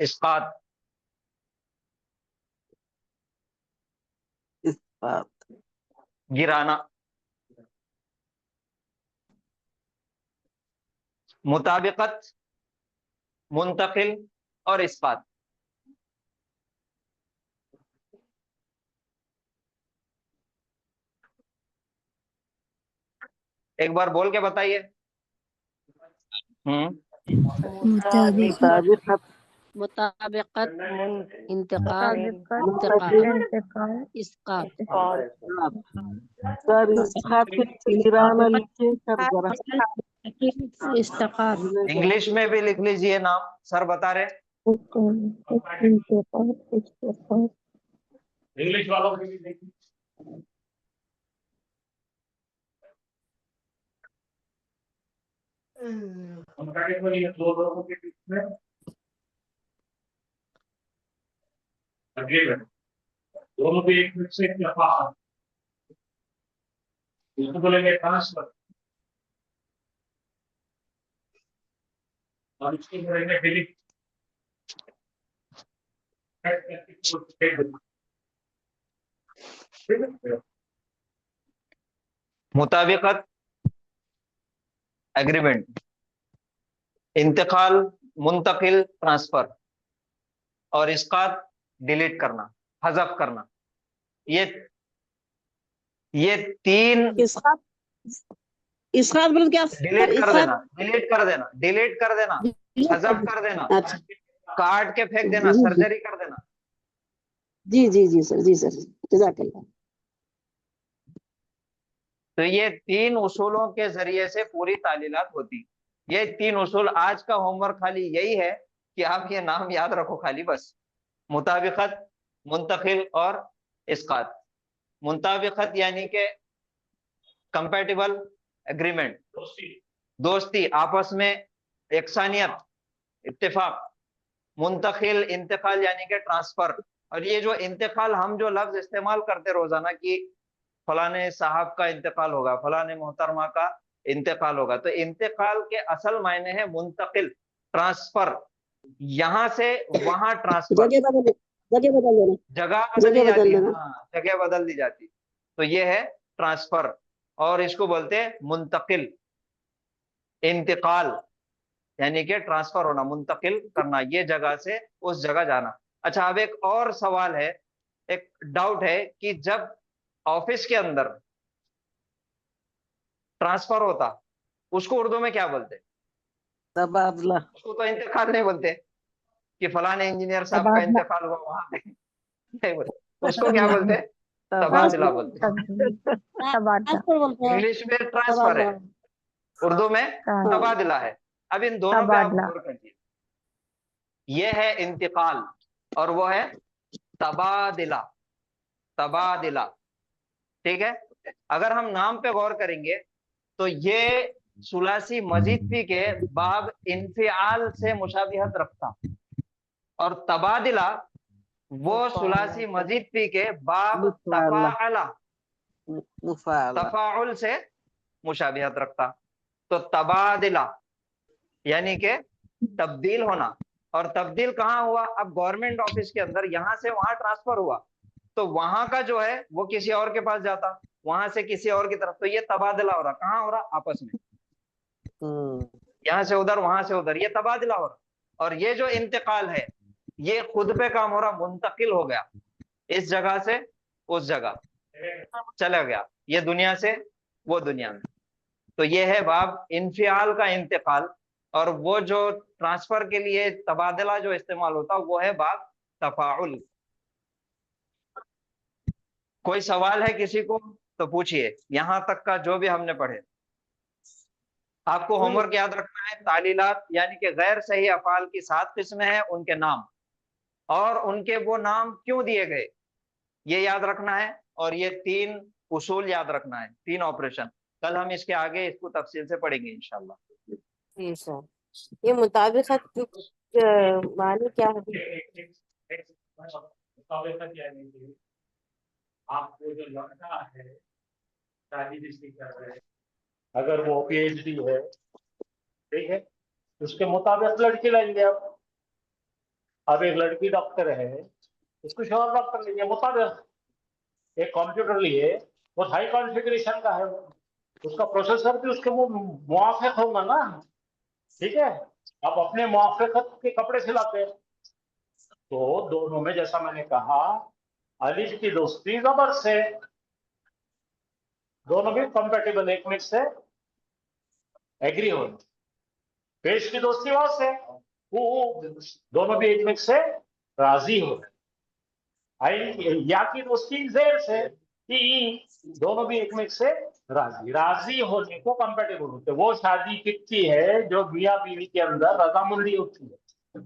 इस्कात, इस्पात। गिराना। मुताबिकत, मुंतकिल और इस्पात। एक बार बोल के बताइए। मुताबिकत, मुताबिकत, मुताबिकत, इंतकाल, मुंतकिल, इंतकाल, इसकात। सर इस्पात के गिराना लिखे कर जरा। इस्तकात, इंग्लिश में भी लिख लीजिए नाम, सर बता रहे। इंतकाल, इस्तकाल। इंग्लिश वालों के लिए देखिए। कंपैटिबल ये दो लोगों के बीच में एग्रीमेंट, दोनों भी एक दूसरे से इत्तेफाक, इसको बोलेंगे ट्रांसफर और इसको बोलेंगे डिलीट। मुताबिकत, एग्रीमेंट, इंतकाल, मुंतकिल, ट्रांसफर और इस्कात, डिलीट करना, हज़फ करना। ये तीन इसकात, इसकात मतलब क्या डिलीट कर इसकात? देना, डिलीट कर देना, डिलीट कर देना, हज़फ कर देना, अच्छा, काट के फेंक देना, जी सर्जरी कर देना। जी जी जी सर, जी सर, जज़ाकल्लाह। तो ये तीन उसूलों के जरिए से पूरी तालीलात होती। ये तीन उसूल, आज का होमवर्क खाली यही है कि आप ये नाम याद रखो खाली बस। मुताबिकत, मुंतकिल और इस्कात। मुताबिकत यानी कि कंपैटिबल, एग्रीमेंट, दोस्ती, आपस में एकसानियत, इत्तेफाक। मुंतकिल, इंतकाल यानी कि ट्रांसफर। और ये जो इंतकाल, हम जो लफ्ज इस्तेमाल करते रोजाना कि फलाने साहब का इंतकाल होगा, फलाने मोहतरमा का इंतकाल होगा, तो इंतकाल के असल मायने है मुंतकिल, ट्रांसफर। यहां से वहां ट्रांसफर, जगह बदल, जगह बदल देना, जगह बदली जगह जाती बदल है। देना। हाँ, जगह बदल दी जाती। तो ये है ट्रांसफर और इसको बोलते हैं मुंतकिल। इंतकाल यानी कि ट्रांसफर होना, मुंतकिल करना, ये जगह से उस जगह जाना। अच्छा, अब एक और सवाल है, एक डाउट है कि जब ऑफिस के अंदर ट्रांसफर होता, उसको उर्दू में क्या बोलते? तबादला। उसको तो इंतकाल नहीं बोलते कि फलाने इंजीनियर साहब का तबादला, इंतकाल हुआ वहां पे, नहीं बोलते। उसको क्या बोलते? तबादला। तबादला बोलते। तबादला, ट्रांसफर बोलते हैं, इंग्लिश में ट्रांसफर तबादला। है, उर्दू में हाँ, तबादला है। अब इन दोनों पे आप तबादला। गौर करिए। ये है इंतकाल और वो है तबादिला। तबादिला, ठीक है। अगर हम नाम पे गौर करेंगे तो ये सुलासी मजीद फी के बाब इंफिआल से मुशाबिहत रखता, और तबादिला वो सुलासी मजीद फी के बाब मुफाला। तफाअला, मुफाला। तफाउल से मुशाबिहत रखता। तो तबादिला यानी कि तब्दील होना। और तब्दील कहाँ हुआ? अब गवर्नमेंट ऑफिस के अंदर यहां से वहां ट्रांसफर हुआ, तो वहां का जो है वो किसी और के पास जाता, वहां से किसी और की तरफ। तो ये तबादला हो रहा, कहाँ हो रहा? आपस में, यहाँ से उधर, वहां से उधर, ये तबादला हो रहा। और ये जो इंतकाल है, ये खुद पे काम हो रहा, मुंतकिल हो गया, इस जगह से उस जगह चला गया। ये दुनिया से वो दुनिया में। तो ये है बाब इन्फियाल का इंतकाल, और वो जो ट्रांसफर के लिए तबादला जो इस्तेमाल होता है वो है बाब तफाउल। कोई सवाल है किसी को तो पूछिए, यहां तक का जो भी हमने पढ़े। आपको होमवर्क याद रखना है, तालीलात यानी कि गैर सही अफाल की 7 किस्में हैं, उनके नाम और उनके वो नाम क्यों दिए गए, ये याद रखना है। और ये 3 उसूल याद रखना है, 3 ऑपरेशन। कल हम इसके आगे इसको तफसील से पढ़ेंगे इंशाल्लाह। जी सर, ये मुताबिकत की मानी क्या है? आपको जो लड़का है शादी जिसकी कर रहे हैं, अगर वो पीएचडी है, ठीक है, उसके मुताबिक लड़की लाएंगे आप। अब एक लड़की डॉक्टर है, उसको शोहर डॉक्टर लेंगे मुताबिक। एक कंप्यूटर लिए, वो हाई कॉन्फ़िगरेशन का है, उसका प्रोसेसर भी उसके मुआफिक होगा ना, ठीक है। आप अपने मुआफिकत के कपड़े सिलाते हैं। तो दोनों में जैसा मैंने कहा, अलिफ की दोस्ती जबर से, दोनों भी कंपेटेबल, एक मिनट से एग्री हो। पेश की दोस्ती वहां से, वो दोनों भी एक मिनट से राजी हो। या की दोस्ती जेर से, कि दोनों भी एक मिनट से राजी होने को कंपेटेबल होते। वो शादी कितनी है जो मियाँ बीवी के अंदर रजामंदी होती है।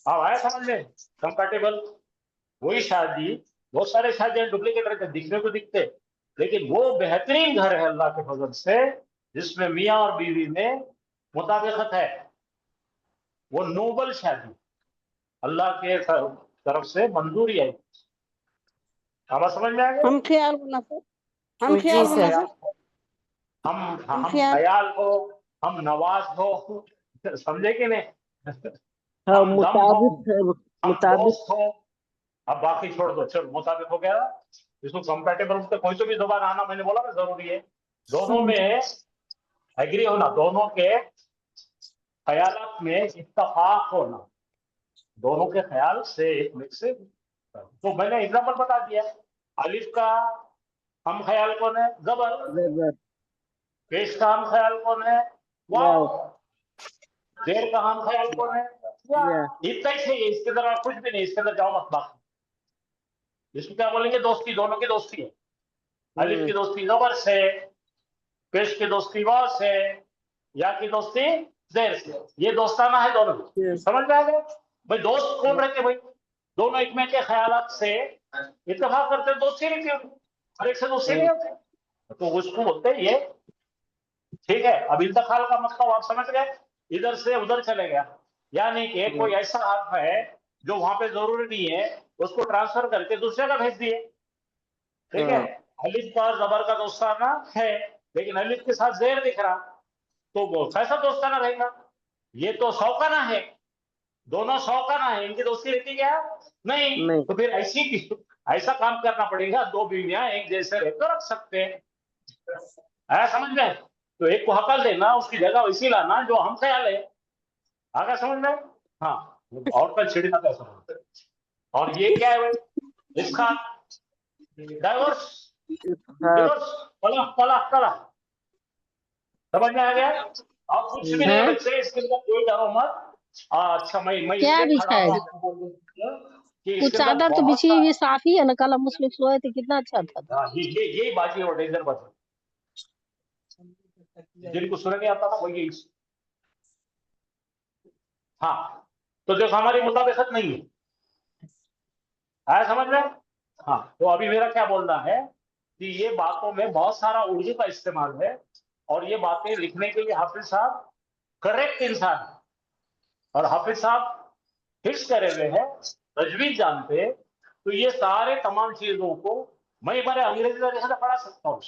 अब आया समझ में, कंपेटेबल। वही शादी, बहुत सारे शादियां डुप्लीकेट रहते, दिखने को दिखते, लेकिन वो बेहतरीन घर है अल्लाह के फजल से, जिसमें मियाँ और बीवी में मुताबिकत है। वो नोबल शादी अल्लाह के तरफ से मंजूरी आई। अब समझ में आ गया। हम ख्याल करना सर, हम जी ख्याल करना सर। सर, हम ख्याल। ख्याल हो, हम नवाज हो, समझे कि नहीं। हाँ, हम दम हो, हम मुताबिक दोस्त हो। अब बाकी छोड़ दो, चलो मुताबिक हो गया। इसको कंपेटेबल होते, कोई तो भी दोबार आना, मैंने बोला ना जरूरी है। दोनों में एग्री होना, दोनों के ख्यालात में इत्तफाक होना, दोनों के ख्याल से एक मिक्स से। तो मैंने एग्जाम्पल बता दिया। अलिफ का हम ख्याल कौन है, जबर। जबर, पेश का हम ख्याल कौन है, वाव। जेर का हम ख्याल कौन है, या। इतना ही सही है, इसके अंदर और कुछ भी नहीं, इसके अंदर जाओ मत बाकी। इसको क्या बोलेंगे, दोस्ती, दोनों की दोस्ती है। अलिफ की दोस्ती जबर से, पेश की दोस्ती वाव से, या की दोस्ती जेर से। ये दोस्ताना है दोनों में। समझ में आ गया भाई। दोस्त कौन रहते भाई, दोनों एक में के ख्यालात से इत्तेफाक करते, दोस्ती रहती है, हर एक से दोस्ती नहीं होती। तो उसको बोलते हैं ये, ठीक है। अब इंतकाल का मतलब आप समझ गए, इधर से उधर चले गया, यानी कि कोई ऐसा हर्फ है जो वहां पे जरूरी नहीं है, उसको ट्रांसफर करके दूसरे का भेज दिए, ठीक है। अलिफ पर जबर का दोस्ताना है, लेकिन अलिफ के साथ जेर दिख रहा, तो वो कैसा दोस्ताना रहेगा। ये तो सौकाना है, दोनों सौकाना है, इनकी दोस्ती रहती क्या, नहीं। तो फिर ऐसा काम करना पड़ेगा, दो बीवियां एक जैसे रहकर रख सकते हैं। आया समझ में। तो एक को हकल देना, उसकी जगह वैसी लाना जो हम ख्याल है। आगा समझ में। हाँ, और कल छिड़ना कैसा। और ये क्या है भाई, इसका डाइवोर्स, डिवोर्स, तलाक तलाक तलाक। समझ में आ गया। और कुछ भी नहीं बच्चे, इसके अंदर कोई डरो मत। अच्छा, मैं क्या इसलिए बिछा खड़ा है? हुआ कि कुछ इसके अंदर चादर तो बहुत बिछी हुई साफी है ना, कल हम मुस्लिम सोए थे, कितना अच्छा था। हाँ, यही बात है, डेंजर बात है, जिनको सुन नहीं आता था वो यही। हाँ, तो देखो हमारी मुताबिकत नहीं है, आया समझ में। हाँ, तो अभी मेरा क्या बोलना है कि ये बातों में बहुत सारा उर्दू का इस्तेमाल है, और ये बातें लिखने के लिए हाफिज साहब करेक्ट इंसान है, और हाफिज साहब फिक्स करे हुए हैं, तजवीज जानते हैं। तो ये सारे तमाम चीजों को मैं हमारे अंग्रेजी तरीके से पढ़ा सकता हूँ,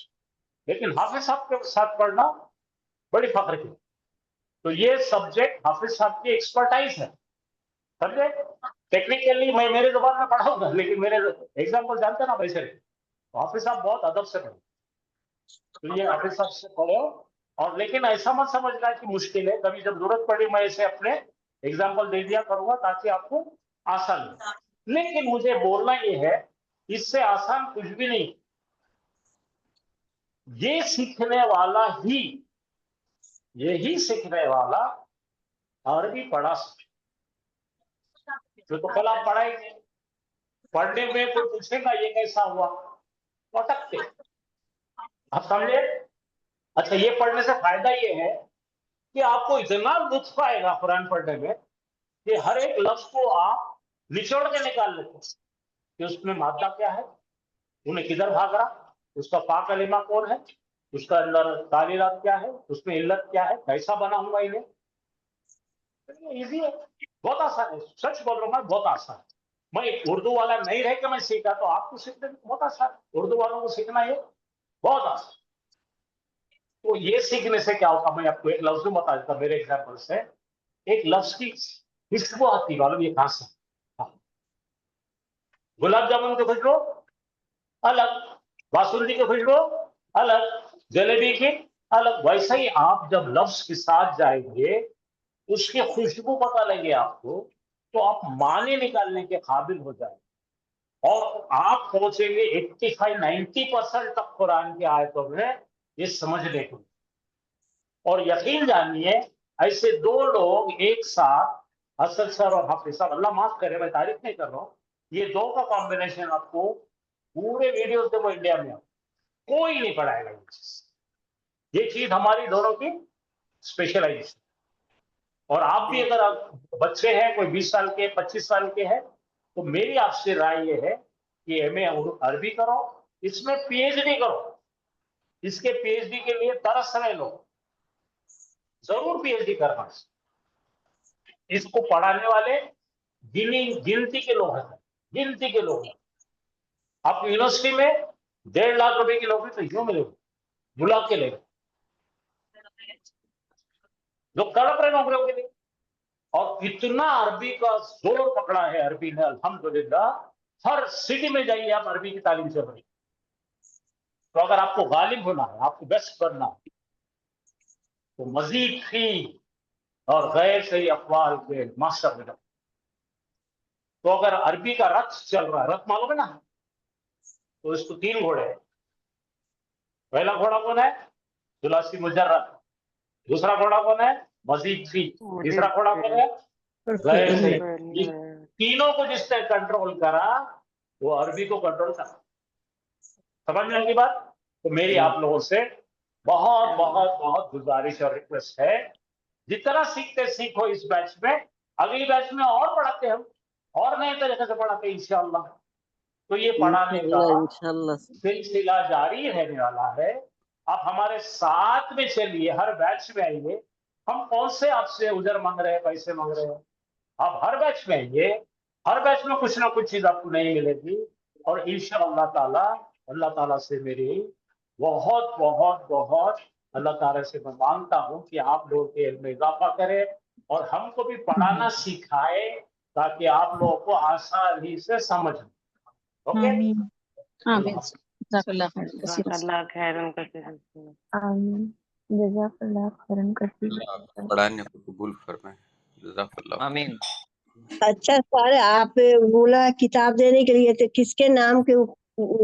लेकिन हाफिज साहब के साथ पढ़ना बड़ी फख्र की। तो ये सब्जेक्ट हाफिज साहब की एक्सपर्टाइज है, समझे। टेक्निकली मैं मेरे जुबान में पढ़ाऊंगा, लेकिन मेरे एग्जाम्पल जानते ना वैसे। तो हाफिज साहब बहुत अदब से पढ़े, तो ये हाफिज साहब से पढ़ो। और लेकिन ऐसा मत समझना कि मुश्किल है, कभी जब जरूरत पड़ी मैं इसे अपने एग्जाम्पल दे दिया करूंगा ताकि आपको आसान हो। लेकिन मुझे बोलना ये है, इससे आसान कुछ भी नहीं। ये सीखने वाला ही, यही सीखने वाला अरबी पढ़ा सकता। जो तो कल आप पढ़ाएंगे, पढ़ने में कोई पूछेगा ये कैसा हुआ, अटकते। आप समझे? अच्छा, ये पढ़ने से फायदा ये है कि आपको इतना लुत्फ आएगा कुरान पढ़ने में कि हर एक लफ्ज को आप निचोड़ के निकाल लेते कि उसमें मादा क्या है, उन्हें किधर भाग रहा, उसका पा कलिमा कौन है, उसका अंदर तालीरात क्या है, उसमें इल्लत क्या है, कैसा बना हुआ इन्हें। इजी है, बहुत आसान है, सच बोल रहा हूँ मैं, बहुत आसान है। मैं एक उर्दू वाला नहीं रह के मैं सीखा, तो आपको सीखने में बहुत आसान है, उर्दू वालों को सीखना ये बहुत आसान। तो ये सीखने से क्या होता, मैं आपको एक लफ्ज बता देता मेरे एग्जाम्पल से। एक लफ्ज की खुशबू आती है, मालूम ये कहां से? हाँ। गुलाब जामुन की खुशबू अलग, बासुंदी की खुशबू अलग, जलेबी की अलग। वैसे ही आप जब लफ्ज के साथ जाएंगे, उसकी खुशबू पता लगे आपको, तो आप माने निकालने के काबिल हो जाए और आप पहुंचेंगे 85-90% तक कुरान की आयतों में ये समझने को। और यकीन जानिए, ऐसे दो लोग एक साथ, असद सर और हाफिज साहब, अल्लाह माफ करे मैं तारीफ नहीं कर रहा हूं, ये दो का कॉम्बिनेशन आपको पूरे वीडियोस देखो इंडिया में कोई नहीं पढ़ाएगा। ये चीज हमारी दोनों की स्पेशलाइजेशन। और आप भी अगर आप बच्चे हैं, कोई 20 साल के 25 साल के हैं, तो मेरी आपसे राय ये है कि एमए अरबी करो, इसमें पीएचडी करो, इसके पीएचडी के लिए तरस रहे लोग, जरूर पीएचडी करना। इसको पढ़ाने वाले गिनती के लोग हैं, गिनती के लोग हैं। आप यूनिवर्सिटी में 1.5 लाख रुपए की नौकरी तो यूं मिलेगी, बुला के लेंगे, जो तड़प रहे नौकरियों के लिए। और इतना अरबी का जोर पकड़ा है अरबी ने, अल्हम्दुलिल्लाह। हर सिटी में जाइए आप, अरबी की तालीम चल रही। तो अगर आपको गालिब होना है, आपको बेस्ट बनना है, तो मजीद फी और गैर सही अफवाल के मास्टर में जाओ। तो अगर अरबी का रथ चल रहा है, रथ मालूम है ना, तो इसको 3 घोड़े हैं। पहला घोड़ा कौन है? सुलासी मुजर्रद। दूसरा घोड़ा कौन है? मजीद फी। तीसरा घोड़ा कौन है? गैर सही। ये तीनों को जिसने कंट्रोल करा, वो अरबी को कंट्रोल करा। समझ में आएगी बात? तो मेरी आप लोगों से बहुत बहुत बहुत गुजारिश और रिक्वेस्ट है, जितना सीखते सीखो इस बैच में, अगली बैच में और पढ़ाते हम, और नए तरीके से पढ़ाते इंशाअल्लाह। तो ये पढ़ाने का इंशाल्लाह। सिलसिला जारी रहने वाला है। आप हमारे साथ में चलिए, हर बैच में आइए। हम कौन से आपसे उजर मांग रहे हैं, पैसे मांग रहे हैं? आप हर बैच में आइए, हर बैच में कुछ ना कुछ चीज आपको नहीं मिलेगी। और इंशाअल्लाह ताला, अल्लाह ताला से मेरी बहुत बहुत बहुत, अल्लाह ताला से मैं मांगता हूँ कि आप लोगों के इल्म में इजाफा करे और हमको भी पढ़ाना सिखाए, ताकि आप लोगों को आसानी से समझ में। ओके? आमीन आमीन जज़ाकल्लाह खैर कसीर अल्लाह खैरन कसीर। आमीन जज़ाकल्लाह खैरन कसीर। पढ़ाने को कबूल फरमाए। जज़ाकल्लाह। आमीन। अच्छा सर, आप बोला किताब देने के लिए, तो किसके नाम के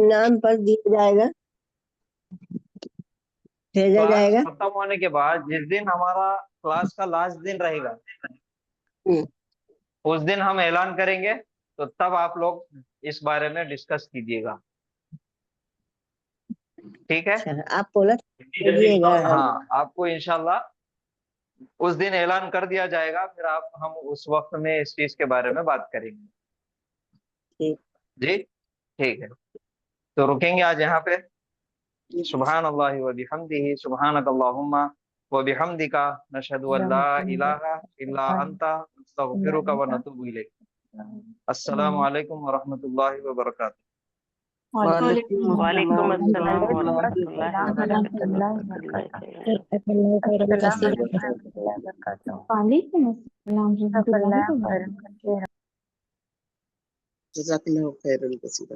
नाम पर दिया जाएगा, भेजा क्लास जाएगा? खत्म होने के बाद जिस दिन हमारा क्लास का लास्ट दिन रहेगा, उस दिन हम ऐलान करेंगे, तो तब आप लोग इस बारे में डिस्कस कीजिएगा, ठीक है? अच्छा, आप बोला दीजिएगा। हाँ, आपको इंशाल्लाह उस दिन ऐलान कर दिया जाएगा, फिर हम उस वक्त में इस चीज के बारे में बात करेंगे। ठीक। जी ठीक है, तो रुकेंगे आज यहाँ पे। सुब्हानल्लाहि व बिहम्दिही, सुब्हानकल्लाहुम्मा व बिहम्दिका, नशहदु अन ला इलाहा इल्ला अंता, नस्तगफिरुका व नतूबु इलैक। अस्सलामु अलैकुम व रहमतुल्लाहि व बरकातुहू। वालेकुम अस्सलाम व रहमतुल्लाहि व बरकातुहू। वालेकुम अस्सलाम जज़ाकल्लाह खैरन कसीर।